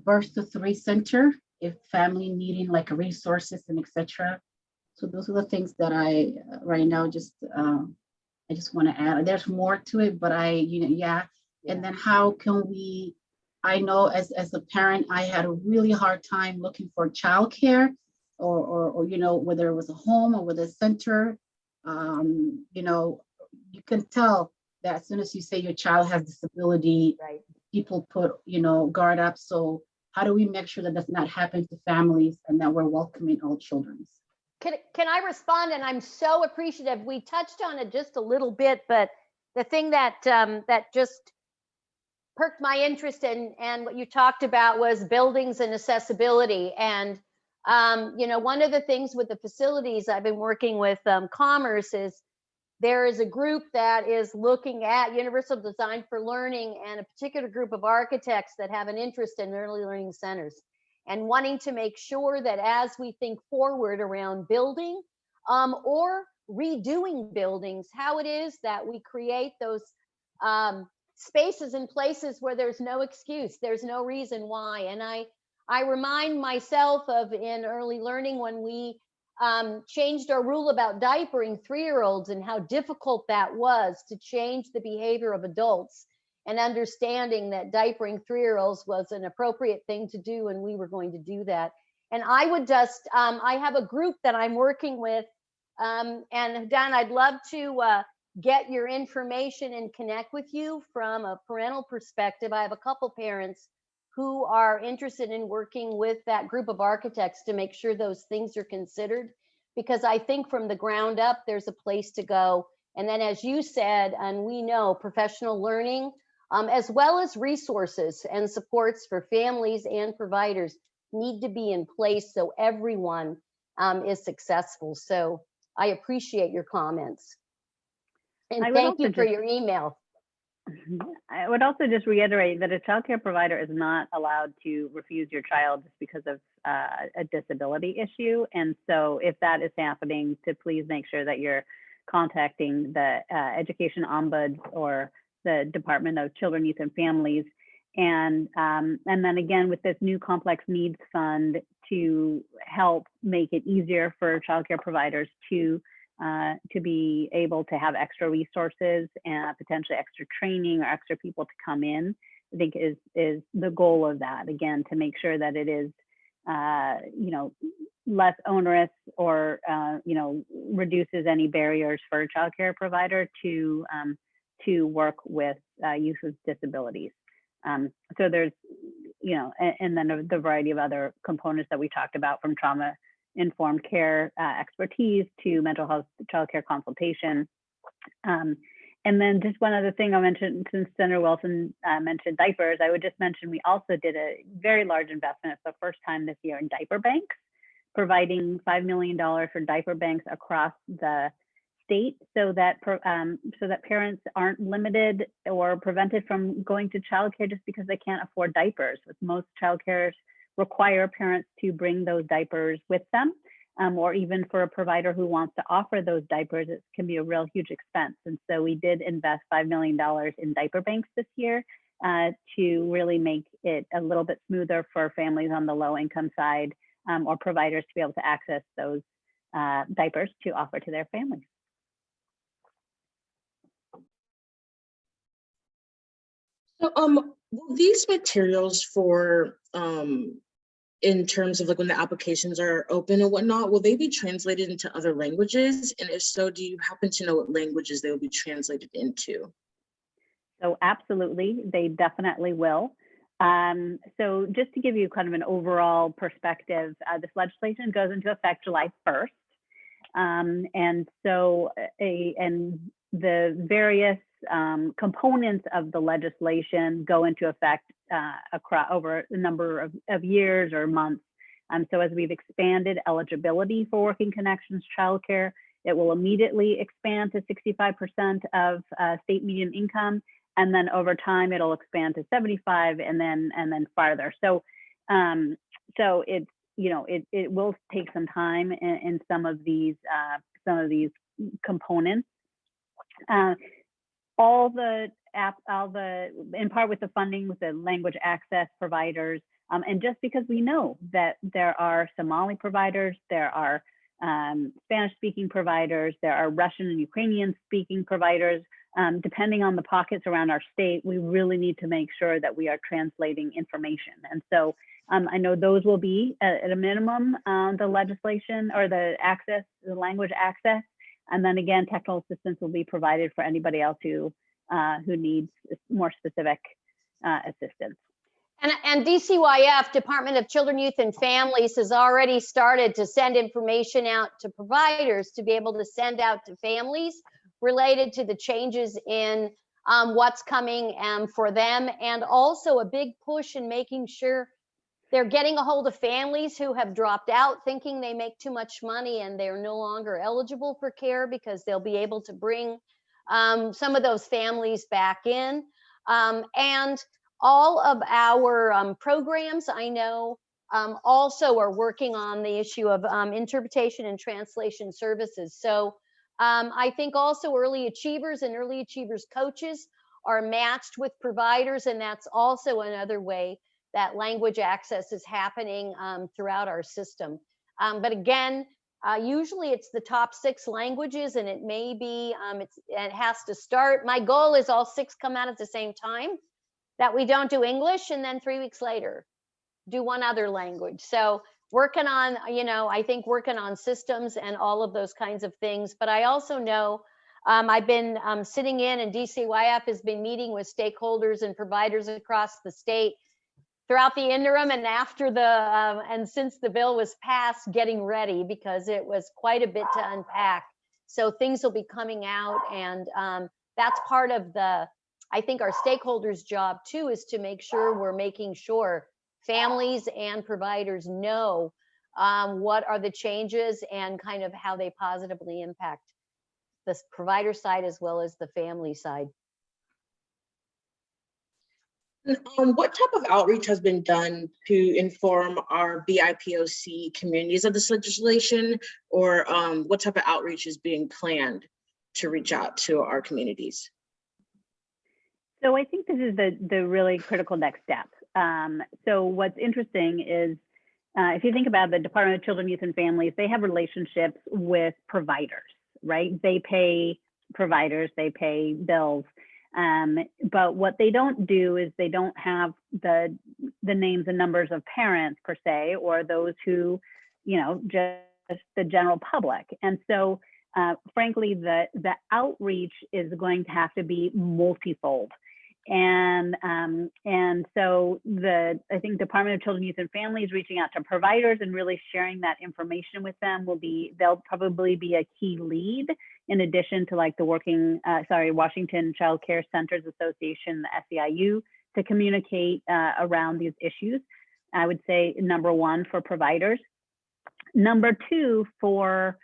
birth to 3 center, if family needing like resources and etc. So those are the things that I right now just I just want to add. There's more to it, but yeah. And then how can we? I know as a parent, I had a really hard time looking for childcare, or whether it was a home or whether a center. You can tell that as soon as you say your child has disability, right, people put guard up. So how do we make sure that does not happen to families and that we're welcoming all children? Can I respond? And I'm so appreciative. We touched on it just a little bit, but the thing that that just perked my interest in and what you talked about was buildings and accessibility. And one of the things with the facilities I've been working with Commerce is there is a group that is looking at universal design for learning, and a particular group of architects that have an interest in early learning centers, and wanting to make sure that as we think forward around building or redoing buildings, how it is that we create those spaces and places where there's no excuse, there's no reason why. And I remind myself of in early learning when we changed our rule about diapering 3-year-olds and how difficult that was to change the behavior of adults, and understanding that diapering 3-year-olds was an appropriate thing to do, and we were going to do that. And I would just, I have a group that I'm working with, and Dan, I'd love to get your information and connect with you from a parental perspective. I have a couple parents who are interested in working with that group of architects to make sure those things are considered, because I think from the ground up, there's a place to go. And then, as you said, and we know, professional learning, as well as resources and supports for families and providers need to be in place so everyone is successful. So I appreciate your comments. And thank you for your email. I would also just reiterate that a child care provider is not allowed to refuse your child just because of a disability issue. And so if that is happening, to please make sure that you're contacting the Education Ombuds or the Department of Children, Youth, and Families. And then again, with this new Complex Needs Fund to help make it easier for childcare providers to to be able to have extra resources and potentially extra training or extra people to come in, I think is the goal of that. Again, to make sure that it is, you know, less onerous or, you know, reduces any barriers for a childcare provider to work with youth with disabilities. So there's, you know, and then the variety of other components that we talked about, from trauma-informed care expertise to mental health childcare consultation. And then just one other thing I'll mention, since Senator Wilson mentioned diapers, I would just mention we also did a very large investment. It's the first time this year in diaper banks, providing $5 million for diaper banks across the state, so that parents aren't limited or prevented from going to childcare just because they can't afford diapers. With most childcares require parents to bring those diapers with them, or even for a provider who wants to offer those diapers, it can be a real huge expense. And so we did invest $5 million in diaper banks this year to really make it a little bit smoother for families on the low income side, or providers to be able to access those diapers to offer to their families. So, will these materials for, in terms of like when the applications are open and whatnot, will they be translated into other languages? And if so, do you happen to know what languages they will be translated into? So absolutely, they definitely will. So just to give you kind of an overall perspective, this legislation goes into effect July 1st. And so the various components of the legislation go into effect over a number of years or months. So as we've expanded eligibility for Working Connections childcare, it will immediately expand to 65% of state median income, and then over time it'll expand to 75, and then farther. So it's, you know, it will take some time in some of these components. In part with the funding with the language access providers, and just because we know that there are Somali providers, there are Spanish-speaking providers, there are Russian and Ukrainian-speaking providers, depending on the pockets around our state, we really need to make sure that we are translating information. And so I know those will be at a minimum, the legislation or the language access. And then again, technical assistance will be provided for anybody else who needs more specific assistance. And DCYF, Department of Children, Youth, and Families, has already started to send information out to providers to be able to send out to families related to the changes in what's coming for them, and also a big push in making sure they're getting a hold of families who have dropped out thinking they make too much money and they're no longer eligible for care, because they'll be able to bring some of those families back in. And all of our programs, I know, also are working on the issue of interpretation and translation services. So I think also early achievers and early achievers coaches are matched with providers, and that's also another way that language access is happening throughout our system. But again, usually it's the top 6 languages, and it may be, it has to start. My goal is all 6 come out at the same time, that we don't do English and then 3 weeks later do one other language. So working on, you know, I think working on systems and all of those kinds of things. But I also know I've been sitting in, and DCYF has been meeting with stakeholders and providers across the state throughout the interim and after and since the bill was passed, getting ready, because it was quite a bit to unpack. So things will be coming out, and that's part of I think our stakeholders' job too, is to make sure we're making sure families and providers know what are the changes and kind of how they positively impact the provider side as well as the family side. What type of outreach has been done to inform our BIPOC communities of this legislation, or what type of outreach is being planned to reach out to our communities? So I think this is the really critical next step. So what's interesting is, if you think about the Department of Children, Youth, and Families, they have relationships with providers. right? They pay providers, they pay bills. But what they don't do is they don't have the names and numbers of parents per se, or those who, just the general public. And so frankly, the outreach is going to have to be multifold. And so I think Department of Children, Youth and Families reaching out to providers and really sharing that information with them they'll probably be a key lead, in addition to like the Washington Child Care Centers Association, the SEIU, to communicate around these issues. I would say number one for providers. Number two, for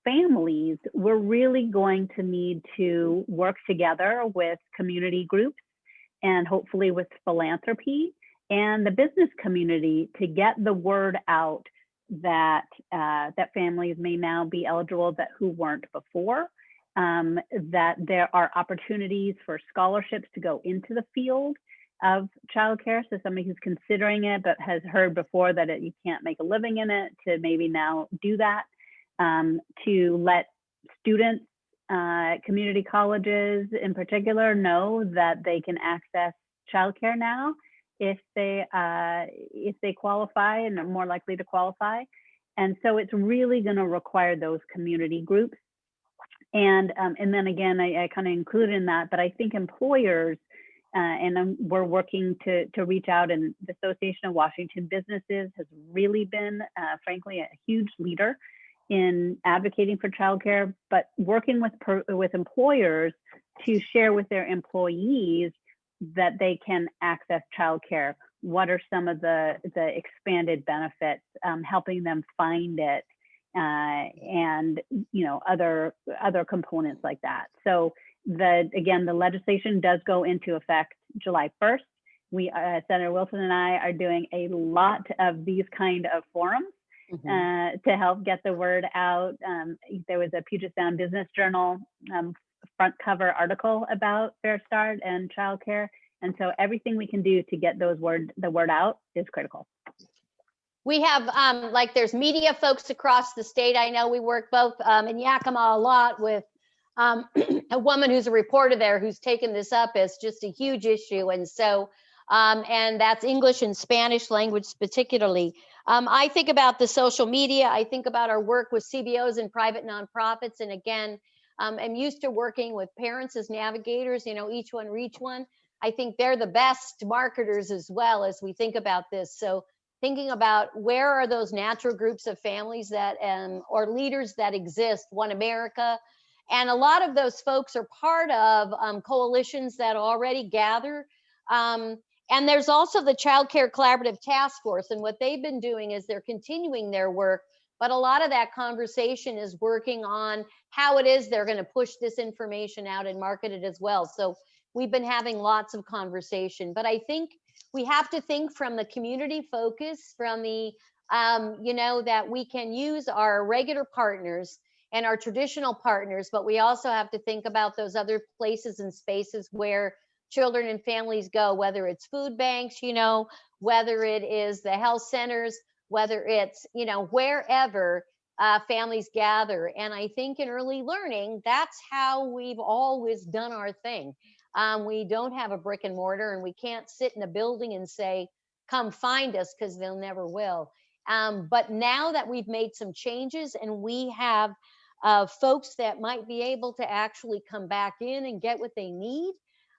families, we're really going to need to work together with community groups and hopefully with philanthropy and the business community to get the word out that families may now be eligible who weren't before, that there are opportunities for scholarships to go into the field of childcare. So somebody who's considering it but has heard before that you can't make a living in it, to maybe now do that. To let students, community colleges in particular, know that they can access childcare now if they qualify and are more likely to qualify. And so it's really going to require those community groups. And then again, I kind of include in that, but I think employers, and we're working to reach out, and the Association of Washington Businesses has really been, frankly, a huge leader in advocating for childcare, but working with employers to share with their employees that they can access childcare. What are some of the expanded benefits, helping them find it, and other components like that. So again, the legislation does go into effect July 1st. Senator Wilson and I are doing a lot of these kind of forums to help get the word out. There was a Puget Sound Business Journal front cover article about Fair Start and childcare. And so everything we can do to get the word out is critical. We have, there's media folks across the state. I know we work both in Yakima a lot with a woman who's a reporter there who's taken this up as just a huge issue. And so, and that's English and Spanish language particularly. I think about the social media. I think about our work with CBOs and private nonprofits. And again, I'm used to working with parents as navigators, each one reach one. I think they're the best marketers as well as we think about this. So thinking about where are those natural groups of families that, or leaders that exist, One America. And a lot of those folks are part of coalitions that already gather. And there's also the Child Care Collaborative Task Force. And what they've been doing is they're continuing their work. But a lot of that conversation is working on how it is they're going to push this information out and market it as well. So we've been having lots of conversation. But I think we have to think from the community focus, from the, that we can use our regular partners and our traditional partners, but we also have to think about those other places and spaces where children and families go, whether it's food banks, whether it is the health centers, whether it's, wherever families gather. And I think in early learning, that's how we've always done our thing. We don't have a brick and mortar, and we can't sit in a building and say, come find us, because they'll never will. But now that we've made some changes and we have folks that might be able to actually come back in and get what they need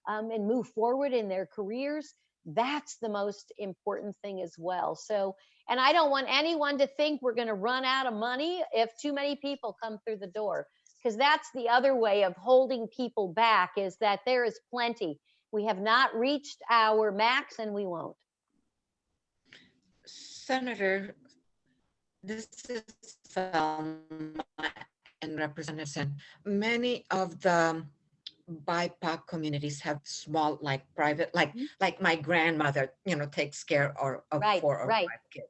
and move forward in their careers, that's the most important thing as well. So, and I don't want anyone to think we're going to run out of money if too many people come through the door, because that's the other way of holding people back, is that there is plenty. We have not reached our max, and we won't. Senator, this is Velma and Representative. Many of the BIPOC communities have small, private, like my grandmother, takes care of 4 or 5 kids.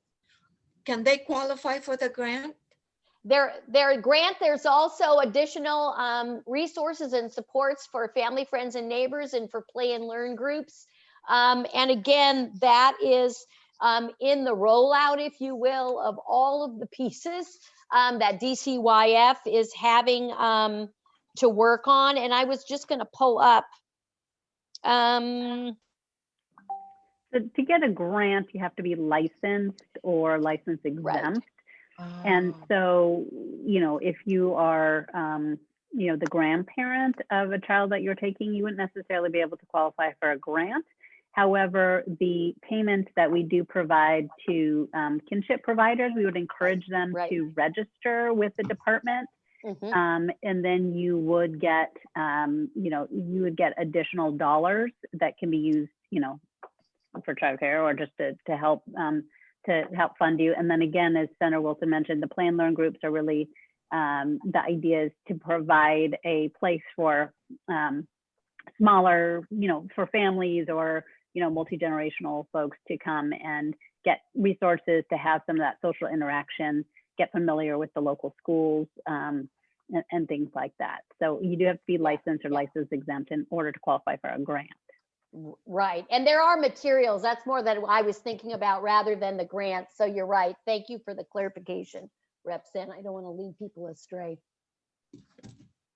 Can they qualify for the grant? Their grant, there's also additional resources and supports for family, friends, and neighbors, and for play and learn groups. And again, that is in the rollout, if you will, of all of the pieces that DCYF is having to work on. And I was just going to pull up. So to get a grant, you have to be licensed or license exempt. And so, you know, if you are, you know, the grandparent of a child that you're taking, you wouldn't necessarily be able to qualify for a grant. However, the payments that we do provide to kinship providers, we would encourage them Right. to register with the department. Mhm. And then you would get, you know, you would get additional dollars that can be used, you know, for childcare or just to help fund you. And then again, as Senator Wilson mentioned, the Plan Learn groups are really, the idea is to provide a place for smaller, you know, for families or, you know, multi-generational folks to come and get resources to have some of that social interaction, get familiar with the local schools and things like that. So you do have to be licensed or license exempt in order to qualify for a grant. Right. And there are materials. That's more than I was thinking about rather than the grant. So you're right. Thank you for the clarification, Rep. Sen. I don't want to lead people astray.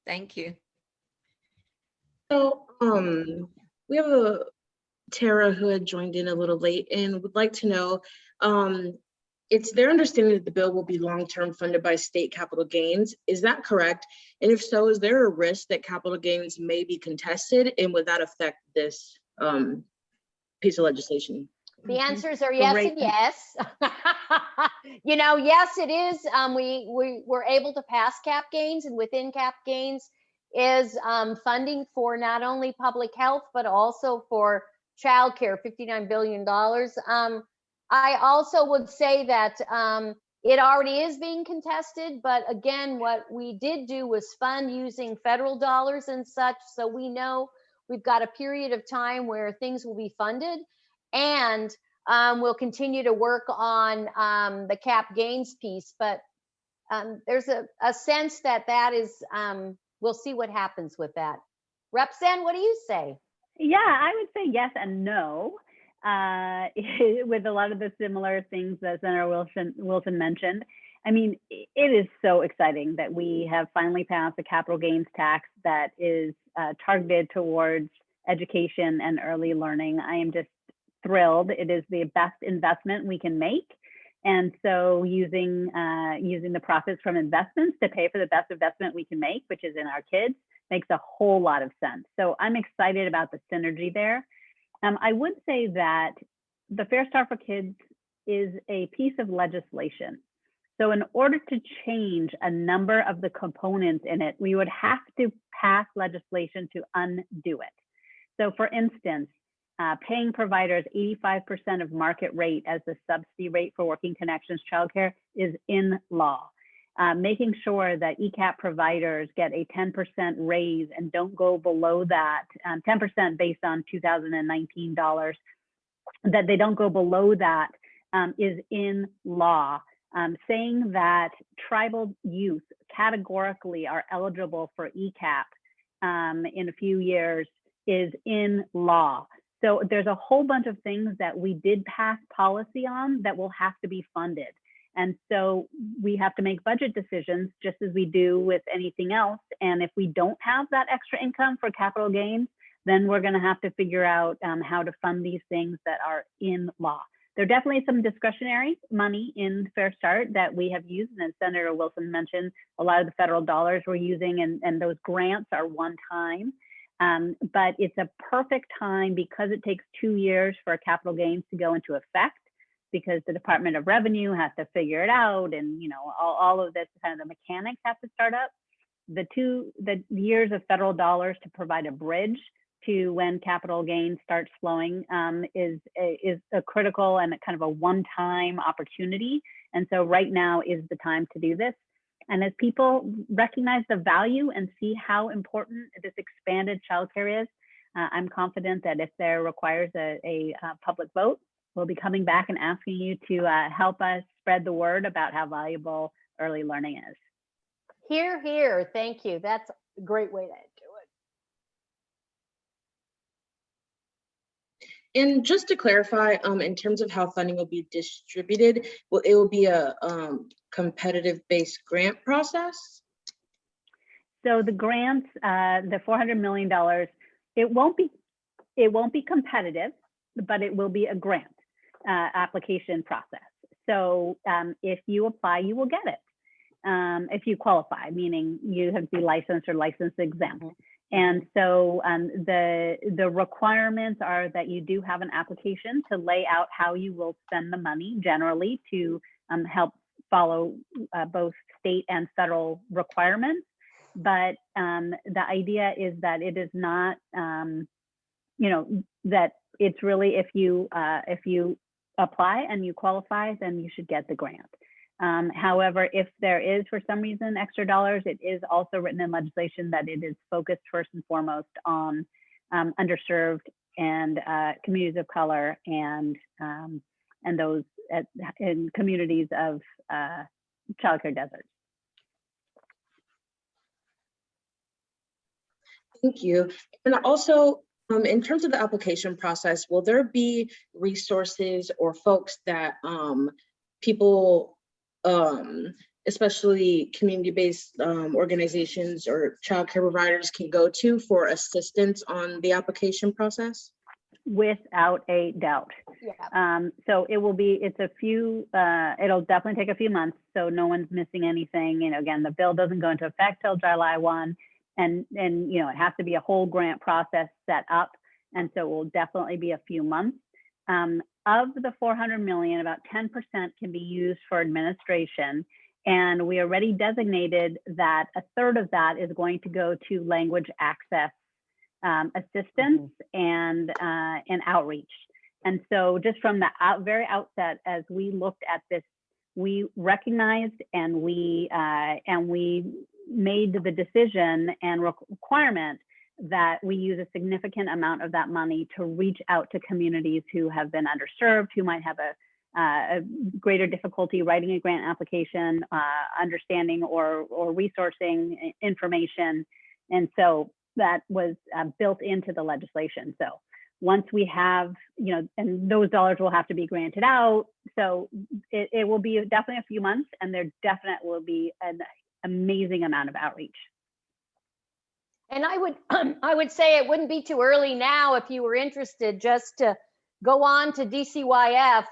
Thank you. So, we have a Tara who had joined in a little late and would like to know, it's their understanding that the bill will be long-term funded by state capital gains. Is that correct? And if so, is there a risk that capital gains may be contested, and would that affect this piece of legislation? The answers are yes and yes. You know, yes, it is. We were able to pass cap gains, and within cap gains is funding for not only public health, but also for childcare, $59 billion. I also would say that it already is being contested, but again, what we did do was fund using federal dollars and such. So we know we've got a period of time where things will be funded, and we'll continue to work on the cap gains piece. But there's a sense that that is, we'll see what happens with that. Rep. Sen, what do you say? Yeah, I would say yes and no. With a lot of the similar things that Senator Wilson mentioned. I mean, it is so exciting that we have finally passed a capital gains tax that is targeted towards education and early learning. I am just thrilled. It is the best investment we can make. And so using the profits from investments to pay for the best investment we can make, which is in our kids, makes a whole lot of sense. So I'm excited about the synergy there. I would say that the Fair Start for Kids is a piece of legislation. So in order to change a number of the components in it, we would have to pass legislation to undo it. So for instance, paying providers 85% of market rate as the subsidy rate for Working Connections childcare is in law. Making sure that ECAP providers get a 10% raise and don't go below that, 10% based on 2019 dollars, that they don't go below that is in law. Saying that tribal youth categorically are eligible for ECAP in a few years is in law. So there's a whole bunch of things that we did pass policy on that will have to be funded. And so we have to make budget decisions just as we do with anything else. And if we don't have that extra income for capital gains, then we're going to have to figure out how to fund these things that are in law. There are definitely some discretionary money in Fair Start that we have used. And as Senator Wilson mentioned, a lot of the federal dollars we're using and those grants are one time. But it's a perfect time because it takes 2 years for capital gains to go into effect, because the Department of Revenue has to figure it out, and you know all of this kind of the mechanics have to start up. The years of federal dollars to provide a bridge to when capital gains starts flowing is a critical and kind of a one-time opportunity. And so right now is the time to do this. And as people recognize the value and see how important this expanded childcare is, I'm confident that if there requires a public vote, we'll be coming back and asking you to help us spread the word about how valuable early learning is. Hear, hear. Thank you. That's a great way to do And just to clarify, in terms of how funding will be distributed, it will be a competitive-based grant process? So the grants, the $400 million, it won't be competitive, but it will be a grant application process. So if you apply, you will get it. If you qualify, meaning you have to be licensed or license exempt. And so the requirements are that you do have an application to lay out how you will spend the money generally to help follow both state and federal requirements. But the idea is that it is not, that it's really if you apply and you qualify, then you should get the grant. However, if there is for some reason extra dollars, it is also written in legislation that it is focused first and foremost on underserved and communities of color and those in communities of childcare deserts. Thank you. And also, in terms of the application process, will there be resources or folks that people, especially community-based organizations or childcare providers can go to for assistance on the application process? Without a doubt. Yeah. So it's a few, it'll definitely take a few months. So no one's missing anything. Again, the bill doesn't go into effect till July 1. And it has to be a whole grant process set up. And so it will definitely be a few months. Of the 400 million, about 10% can be used for administration. And we already designated that a third of that is going to go to language access assistance and outreach. And so just from the very outset, as we looked at this, we recognized and we made the decision and requirement that we use a significant amount of that money to reach out to communities who have been underserved, who might have a greater difficulty writing a grant application, understanding or resourcing information. And so that was built into the legislation. So once we have, and those dollars will have to be granted out. So it will be definitely a few months, and there definitely will be an amazing amount of outreach. And I would say it wouldn't be too early now if you were interested just to go on to DCYF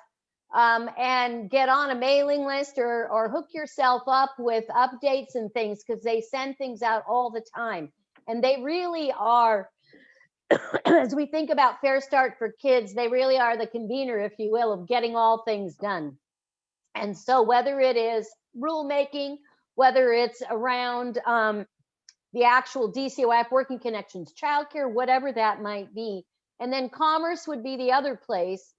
and get on a mailing list or hook yourself up with updates and things, because they send things out all the time. And they really are, as we think about Fair Start for Kids, they really are the convener, if you will, of getting all things done. And so whether it is rulemaking, whether it's around the actual DCYF Working Connections childcare, whatever that might be. And then Commerce would be the other place.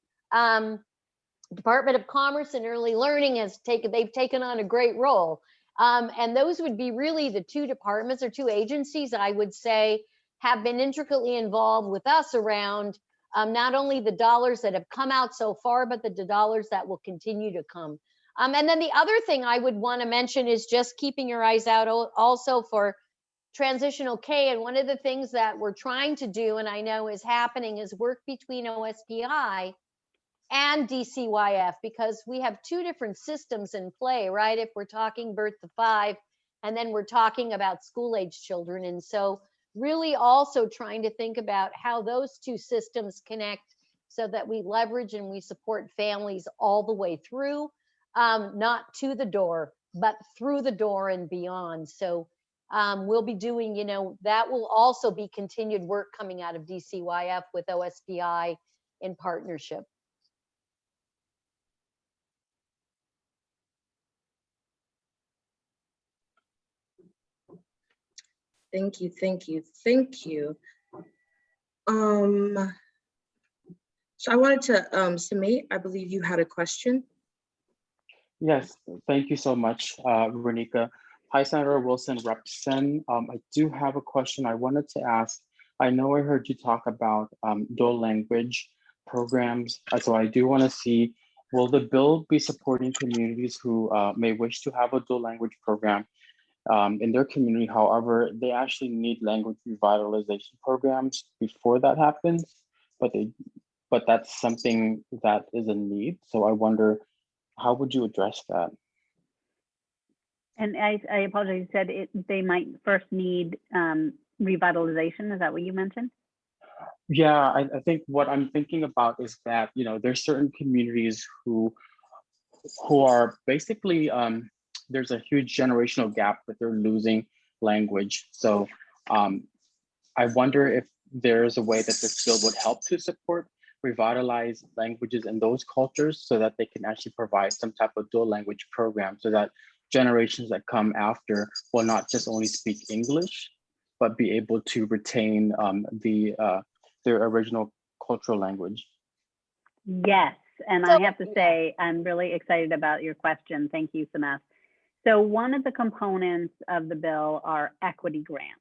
Department of Commerce and Early Learning they've taken on a great role. And those would be really the two departments or two agencies, I would say, have been intricately involved with us around not only the dollars that have come out so far, but the dollars that will continue to come. And then the other thing I would want to mention is just keeping your eyes out also for transitional K. And one of the things that we're trying to do, and I know is happening, is work between OSPI and DCYF, because we have two different systems in play, right? If we're talking birth to 5, and then we're talking about school-age children. And so really also trying to think about how those two systems connect so that we leverage and we support families all the way through, not to the door, but through the door and beyond. So we'll be doing, that will also be continued work coming out of DCYF with OSPI in partnership. Thank you, thank you, thank you. So I wanted to, Sumit, I believe you had a question. Yes, thank you so much, Renika. Hi, Senator Wilson, Rep. Sen. I do have a question I wanted to ask. I know I heard you talk about dual language programs. So I do want to see, will the bill be supporting communities who may wish to have a dual language program in their community? However, they actually need language revitalization programs before that happens, but they but that's something that is a need. So I wonder, how would you address that? And I apologize, you said they might first need revitalization. Is that what you mentioned? Yeah, I think what I'm thinking about is that, there's certain communities who are basically, there's a huge generational gap that they're losing language. So I wonder if there's a way that this bill would help to support, revitalize languages in those cultures so that they can actually provide some type of dual language program so that generations that come after will not just only speak English, but be able to retain their original cultural language. Yes, and So, I have to say, I'm really excited about your question. Thank you, Samantha. So one of the components of the bill are equity grants.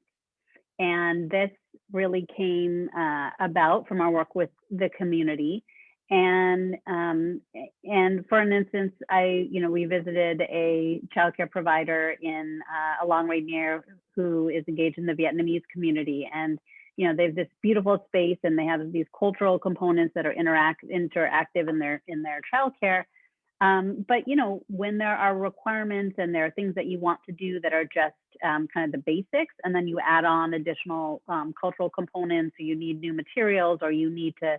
And this really came about from our work with the community. And for an instance, we visited a childcare provider in Along Rainier who is engaged in the Vietnamese community. And they have this beautiful space, and they have these cultural components that are interactive in their childcare. But when there are requirements and there are things that you want to do that are just kind of the basics, and then you add on additional cultural components, or you need new materials, or you need to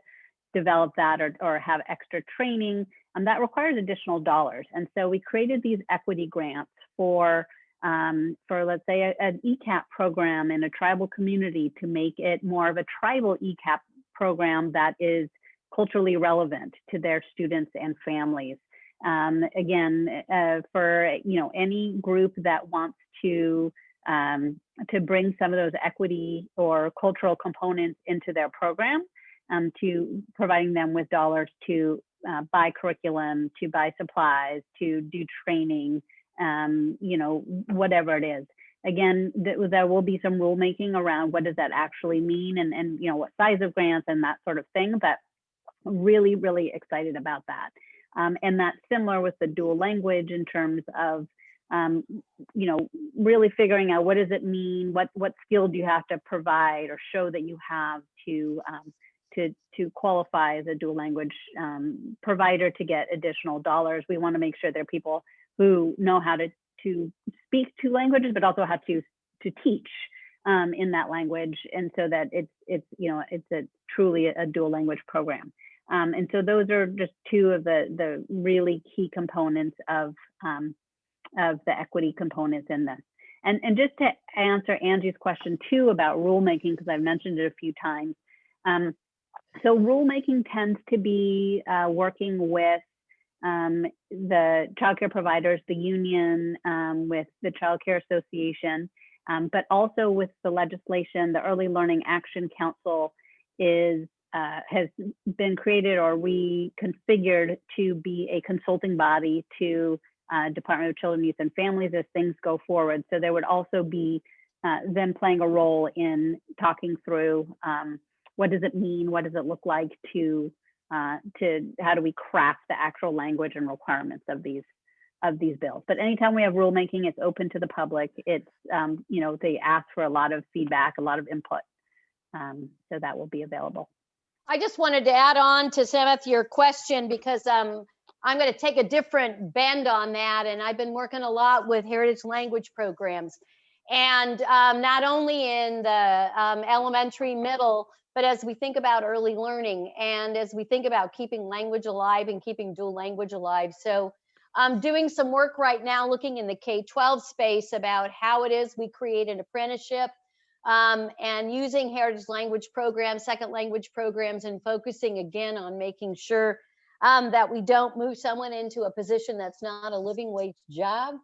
develop that or have extra training, that requires additional dollars. And so we created these equity grants for let's say an ECAP program in a tribal community to make it more of a tribal ECAP program that is culturally relevant to their students and families. Again, for any group that wants to bring some of those equity or cultural components into their program, to providing them with dollars to buy curriculum, to buy supplies, to do training, whatever it is. Again, there will be some rulemaking around what does that actually mean, and what size of grants and that sort of thing. But really, really excited about that. And that's similar with the dual language in terms of, really figuring out what does it mean, what skill do you have to provide or show that you have to qualify as a dual language provider to get additional dollars. We want to make sure there are people who know how to speak two languages, but also how to teach in that language, and so that it's truly a dual language program. And so those are just two of the really key components of the equity components in this. And just to answer Angie's question too about rulemaking, because I've mentioned it a few times. So rulemaking tends to be working with the childcare providers, the union, with the Child Care Association, but also with the legislation. The Early Learning Action Council has been created or reconfigured to be a consulting body to Department of Children, Youth, and Families as things go forward. So there would also be them playing a role in talking through what does it mean, what does it look like to how do we craft the actual language and requirements of these bills. But anytime we have rulemaking, it's open to the public. It's they ask for a lot of feedback, a lot of input, so that will be available. I just wanted to add on to Samantha your question, because I'm going to take a different bend on that. And I've been working a lot with heritage language programs, and not only in the elementary, middle, but as we think about early learning and as we think about keeping language alive and keeping dual language alive. So I'm doing some work right now looking in the K-12 space about how it is we create an apprenticeship, and using heritage language programs, second language programs, and focusing again on making sure that we don't move someone into a position that's not a living wage job,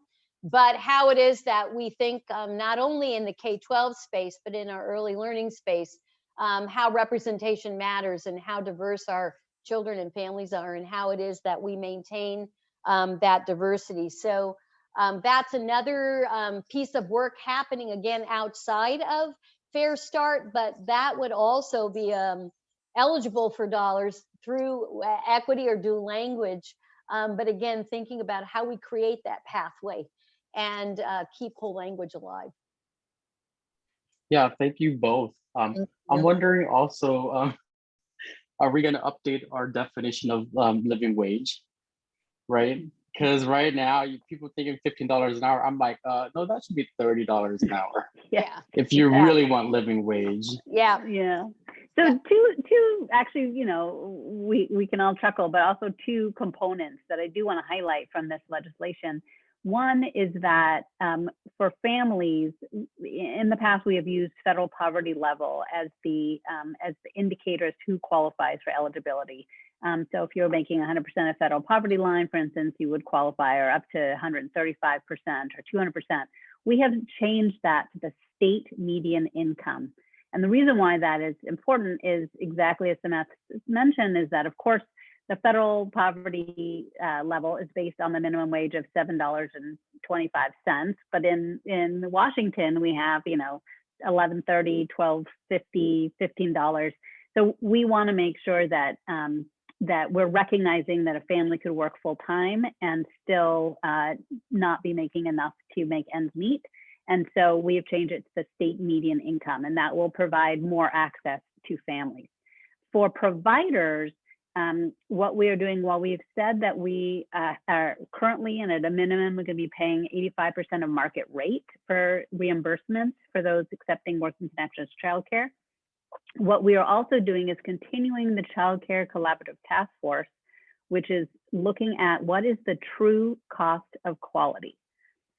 but how it is that we think not only in the K-12 space, but in our early learning space, how representation matters and how diverse our children and families are, and how it is that we maintain that diversity. So that's another piece of work happening again outside of Fair Start, but that would also be eligible for dollars through equity or dual language. But again, thinking about how we create that pathway and keep whole language alive. Yeah, thank you both. I'm wondering also, are we going to update our definition of living wage, right? Because right now, people thinking $15 an hour. I'm like, no, that should be $30 an hour Yeah, if you Yeah. really want living wage. yeah. Yeah. So Yeah. two actually, you know, we can all chuckle, but also two components that I do want to highlight from this legislation. One is that for families, in the past, we have used federal poverty level as the indicator as who qualifies for eligibility. So if you're making 100% of federal poverty line, for instance, you would qualify, or up to 135% or 200%. We have changed that to the state median income. And the reason why that is important is exactly as Samantha mentioned, is that, of course, the federal poverty level is based on the minimum wage of $7.25. But in Washington, we have, you know, $11.30, $12.50, $15. So we want to make sure that that we're recognizing that a family could work full time and still not be making enough to make ends meet. And so we have changed it to the state median income, and that will provide more access to families. For providers, what we are doing, while we've said that we are currently, and at a minimum, we're going to be paying 85% of market rate for reimbursements for those accepting working connection as childcare. What we are also doing is continuing the Child Care Collaborative Task Force, which is looking at what is the true cost of quality.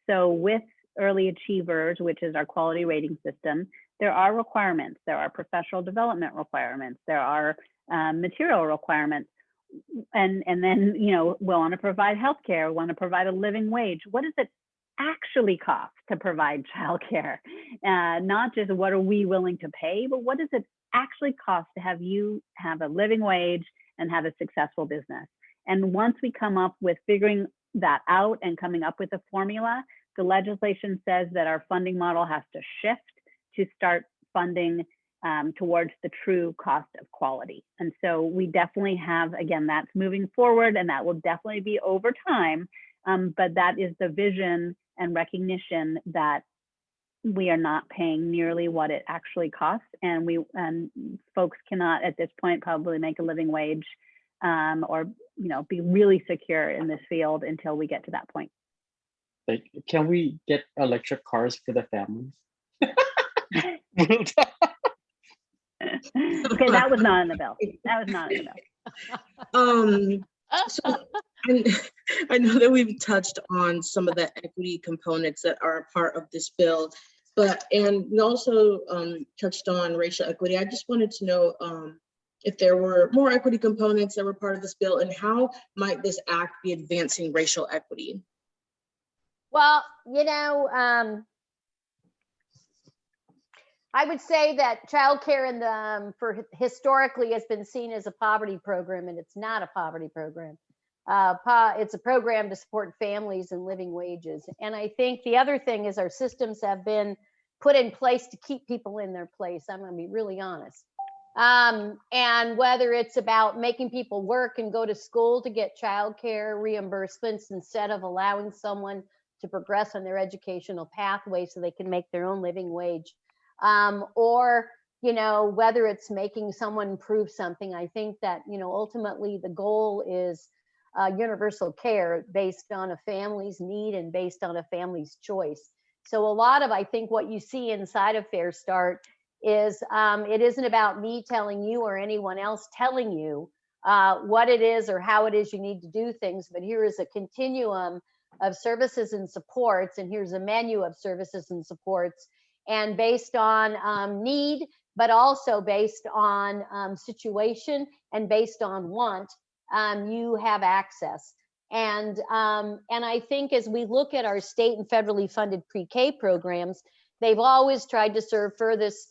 So with Early Achievers, which is our quality rating system, there are requirements. There are professional development requirements. There are material requirements. And then, you know, we want to provide healthcare, we want to provide a living wage. What does it actually cost to provide childcare? Not just what are we willing to pay, but what does it actually cost to have you have a living wage and have a successful business? And once we come up with figuring that out and coming up with a formula, the legislation says that our funding model has to shift to start funding towards the true cost of quality. And so we definitely have, again, that's moving forward, and that will definitely be over time. But that is the vision and recognition that we are not paying nearly what it actually costs, and folks cannot at this point probably make a living wage or, you know, be really secure in this field until we get to that point. Like, can we get electric cars for the families? Okay, that was not in the bill. That was not in the bill. So I know that we've touched on some of the equity components that are a part of this bill, and we also touched on racial equity. I just wanted to know if there were more equity components that were part of this bill, and how might this act be advancing racial equity? Well, you know, I would say that childcare in the historically has been seen as a poverty program, and it's not a poverty program. It's a program to support families and living wages. And I think the other thing is our systems have been put in place to keep people in their place. I'm going to be really honest. And whether it's about making people work and go to school to get childcare reimbursements instead of allowing someone to progress on their educational pathway so they can make their own living wage. Or, you know, whether it's making someone prove something, I think that, you know, ultimately the goal is universal care based on a family's need and based on a family's choice. So a lot of, I think, what you see inside of Fair Start is it isn't about me telling you or anyone else telling you what it is or how it is you need to do things, but here is a continuum of services and supports, and here's a menu of services and supports, and based on need, but also based on situation and based on want, you have access. And I think as we look at our state and federally funded pre-K programs, they've always tried to serve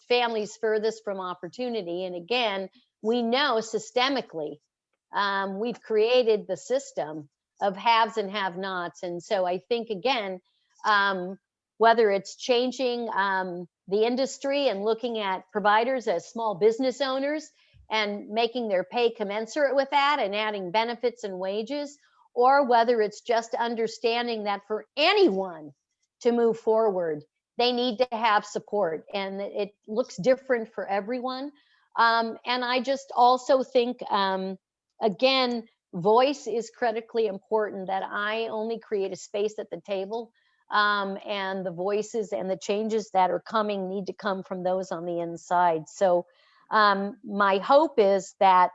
families furthest from opportunity. And again, we know systemically, we've created the system of haves and have-nots. And so I think, again, whether it's changing the industry and looking at providers as small business owners and making their pay commensurate with that and adding benefits and wages, or whether it's just understanding that for anyone to move forward, they need to have support, and it looks different for everyone. And I just also think, again, voice is critically important, that I only create a space at the table. And the voices and the changes that are coming need to come from those on the inside. So my hope is that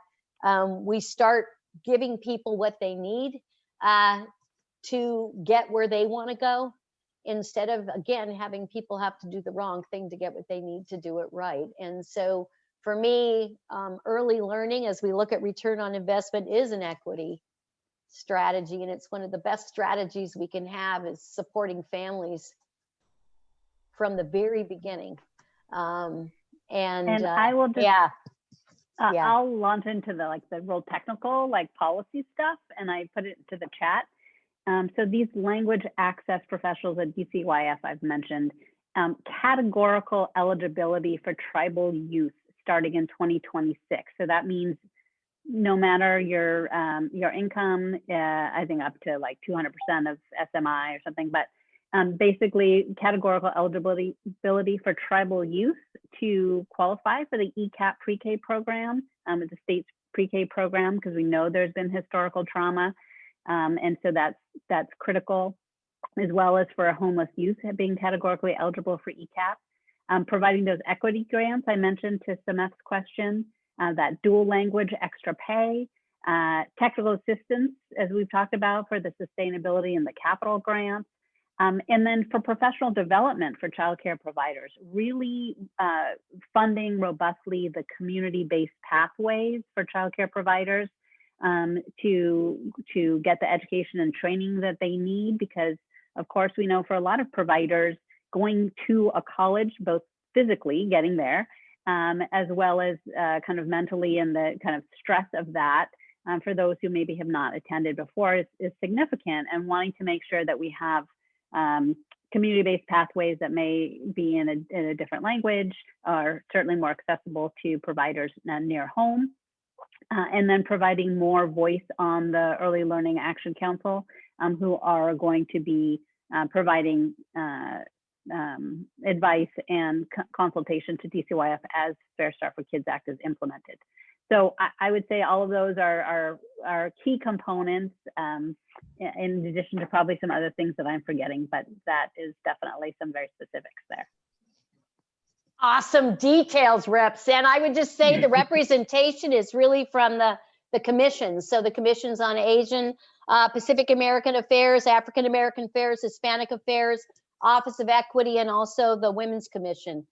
we start giving people what they need to get where they want to go, instead of, again, having people have to do the wrong thing to get what they need to do it right. And so for me, early learning, as we look at return on investment, is an equity strategy. And it's one of the best strategies we can have, is supporting families from the very beginning. And I will just, yeah. I'll launch into the real technical, policy stuff, and I put it into the chat. So these language access professionals at DCYF I've mentioned, categorical eligibility for tribal youth starting in 2026. So that means no matter your income, I think up to 200% of SMI or something, but basically categorical eligibility for tribal youth to qualify for the ECAP pre-K program, the state's pre-K program, because we know there's been historical trauma. And so that's critical, as well as for a homeless youth being categorically eligible for ECAP. Providing those equity grants I mentioned to Sameth's question, that dual language extra pay, technical assistance, as we've talked about, for the sustainability and the capital grants. And then for professional development for childcare providers, really funding robustly the community-based pathways for childcare providers, to get the education and training that they need, because of course we know for a lot of providers, going to a college, both physically getting there, as well as kind of mentally, and the kind of stress of that for those who maybe have not attended before is significant, and wanting to make sure that we have community-based pathways that may be in a different language, or certainly more accessible to providers near home. And then providing more voice on the Early Learning Action Council, who are going to be providing advice and consultation to DCYF as Fair Start for Kids Act is implemented. So I would say all of those are key components, in addition to probably some other things that I'm forgetting, but that is definitely some very specifics there. Awesome details, Reps. And I would just say the representation is really from the commissions. So the commissions on Asian, Pacific American Affairs, African American Affairs, Hispanic Affairs, Office of Equity, and also the Women's Commission.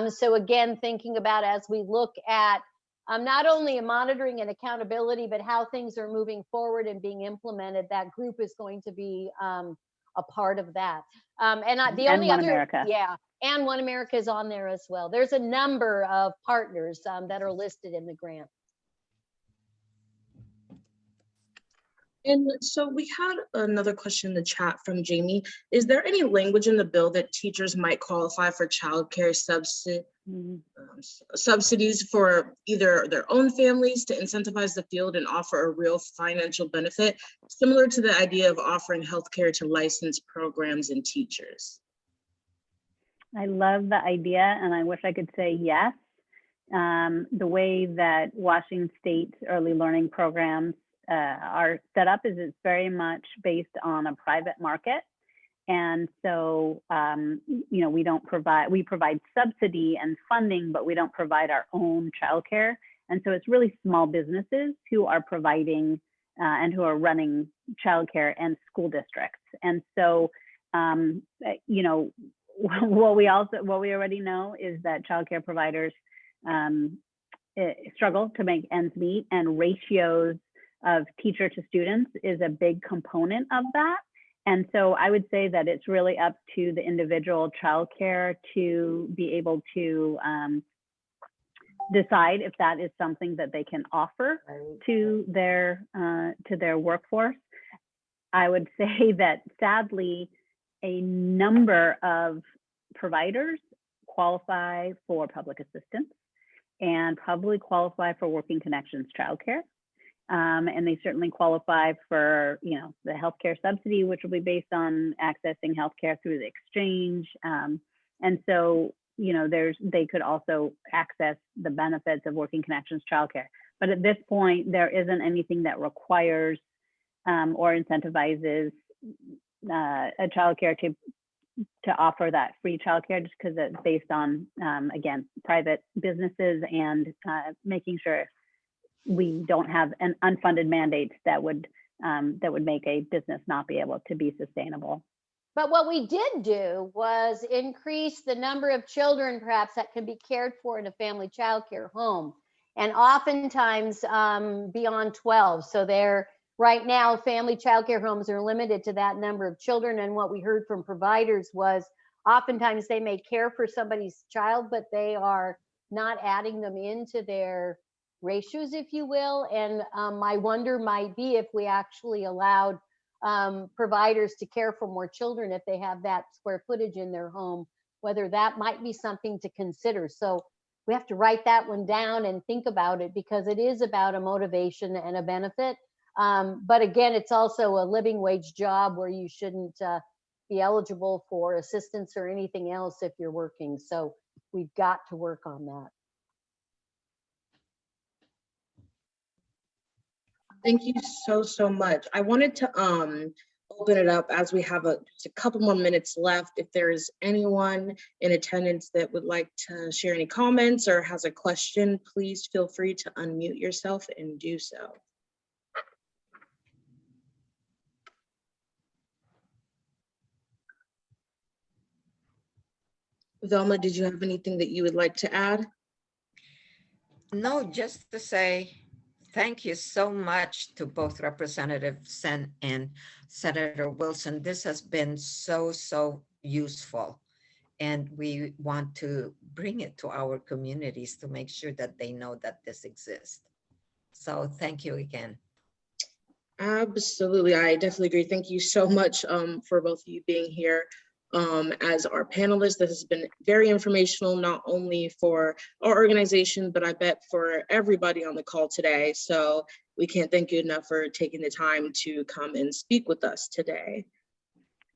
So again, thinking about, as we look at not only a monitoring and accountability, but how things are moving forward and being implemented, that group is going to be a part of that. And the only other, America. Yeah, and One America is on there as well. There's a number of partners that are listed in the grant. And so we had another question in the chat from Jamie. Is there any language in the bill that teachers might qualify for childcare subsidies for either their own families to incentivize the field and offer a real financial benefit, similar to the idea of offering healthcare to licensed programs and teachers? I love the idea, and I wish I could say yes. The way that Washington State's early learning programs are set up is it's very much based on a private market. And so, we provide subsidy and funding, but we don't provide our own childcare. And so it's really small businesses who are providing and who are running childcare and school districts. And so, what we already know is that childcare providers struggle to make ends meet, and ratios of teacher to students is a big component of that. And so I would say that it's really up to the individual childcare to be able to decide if that is something that they can offer to their workforce. I would say that sadly, a number of providers qualify for public assistance and probably qualify for Working Connections childcare. And they certainly qualify for, the healthcare subsidy, which will be based on accessing healthcare through the exchange. And so, they could also access the benefits of Working Connections childcare. But at this point, there isn't anything that requires or incentivizes a childcare to offer that free childcare, just because it's based on, again, private businesses and making sure we don't have an unfunded mandates that would make a business not be able to be sustainable. But what we did do was increase the number of children perhaps that can be cared for in a family childcare home. And oftentimes beyond 12. So right now, family childcare homes are limited to that number of children. And what we heard from providers was oftentimes they may care for somebody's child, but they are not adding them into their ratios, if you will. And my wonder might be if we actually allowed providers to care for more children if they have that square footage in their home, whether that might be something to consider. So we have to write that one down and think about it, because it is about a motivation and a benefit. But again, it's also a living wage job where you shouldn't be eligible for assistance or anything else if you're working. So we've got to work on that. Thank you so much. I wanted to open it up as we have just a couple more minutes left. If there's anyone in attendance that would like to share any comments or has a question, please feel free to unmute yourself and do so. Velma, did you have anything that you would like to add? No, just to say thank you so much to both Representative Sen and Senator Wilson. This has been so useful, and we want to bring it to our communities to make sure that they know that this exists. So thank you again. Absolutely, I definitely agree. Thank you so much for both of you being here as our panelists. This has been very informational, not only for our organization, but I bet for everybody on the call today. So we can't thank you enough for taking the time to come and speak with us today.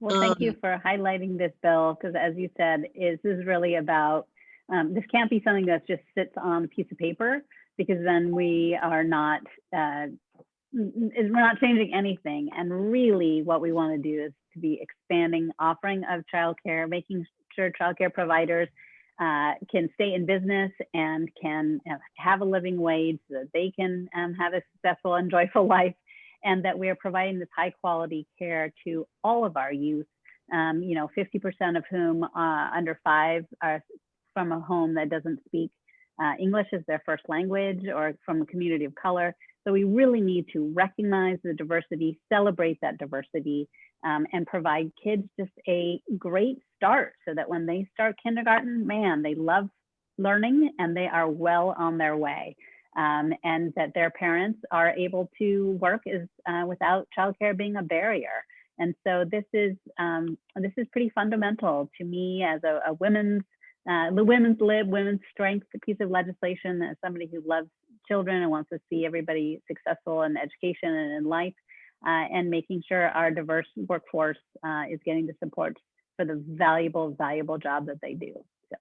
Well, thank you for highlighting this, Bill, because as you said, this is really about, this can't be something that just sits on a piece of paper, because then we are not, we're not changing anything. And really what we want to do is to be expanding offering of childcare, making sure childcare providers can stay in business and can have a living wage so that they can have a successful and joyful life, and that we are providing this high quality care to all of our youth, 50% of whom under 5 are from a home that doesn't speak English as their first language, or from a community of color. So we really need to recognize the diversity, celebrate that diversity, and provide kids just a great start so that when they start kindergarten, man, they love learning and they are well on their way. And that their parents are able to work without childcare being a barrier. And so this is pretty fundamental to me as a the Women's Lib, Women's Strength piece of legislation, as somebody who loves children and wants to see everybody successful in education and in life, and making sure our diverse workforce is getting the support for the valuable job that they do. So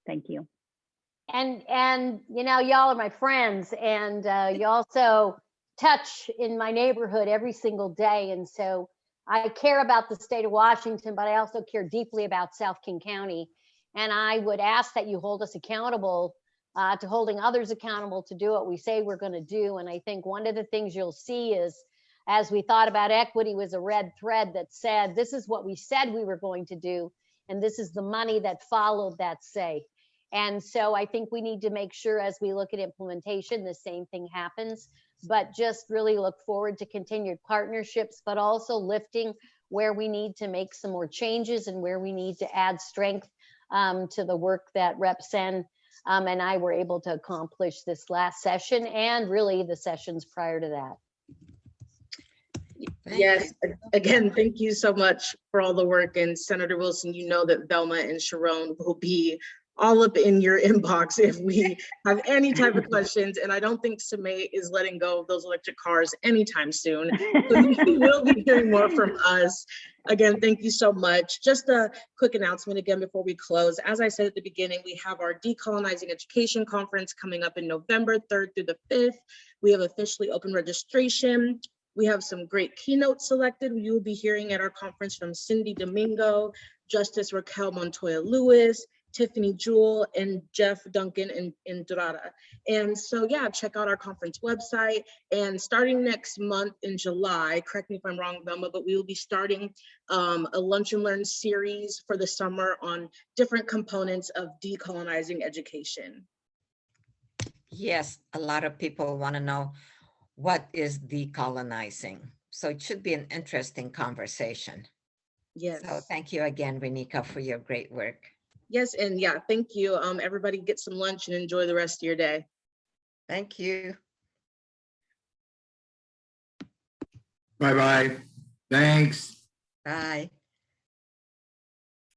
thank you. And y'all are my friends, and you also touch in my neighborhood every single day. And so I care about the state of Washington, but I also care deeply about South King County. And I would ask that you hold us accountable to holding others accountable to do what we say we're going to do. And I think one of the things you'll see is, as we thought about equity, was a red thread that said, this is what we said we were going to do, and this is the money that followed that say. And so I think we need to make sure as we look at implementation, the same thing happens, but just really look forward to continued partnerships, but also lifting where we need to make some more changes and where we need to add strength to the work that Rep. Sen and I were able to accomplish this last session, and really the sessions prior to that. Yes, again, thank you so much for all the work. And Senator Wilson, you know that Velma and Sharon will be all up in your inbox if we have any type of questions. And I don't think Samay is letting go of those electric cars anytime soon. So you will be hearing more from us. Again, thank you so much. Just a quick announcement again before we close. As I said at the beginning, we have our Decolonizing Education Conference coming up in November 3rd through the 5th. We have officially open registration. We have some great keynotes selected. You will be hearing at our conference from Cindy Domingo, Justice Raquel Montoya Lewis, Tiffany Jewell, and Jeff Duncan in Dorada. And so, yeah, check out our conference website. And starting next month in July, correct me if I'm wrong, Velma, but we will be starting a Lunch and Learn series for the summer on different components of decolonizing education. Yes, a lot of people want to know what is decolonizing. So it should be an interesting conversation. Yes. So thank you again, Renika, for your great work. Yes, and yeah, thank you. Everybody get some lunch and enjoy the rest of your day. Thank you. Bye-bye. Thanks. Bye.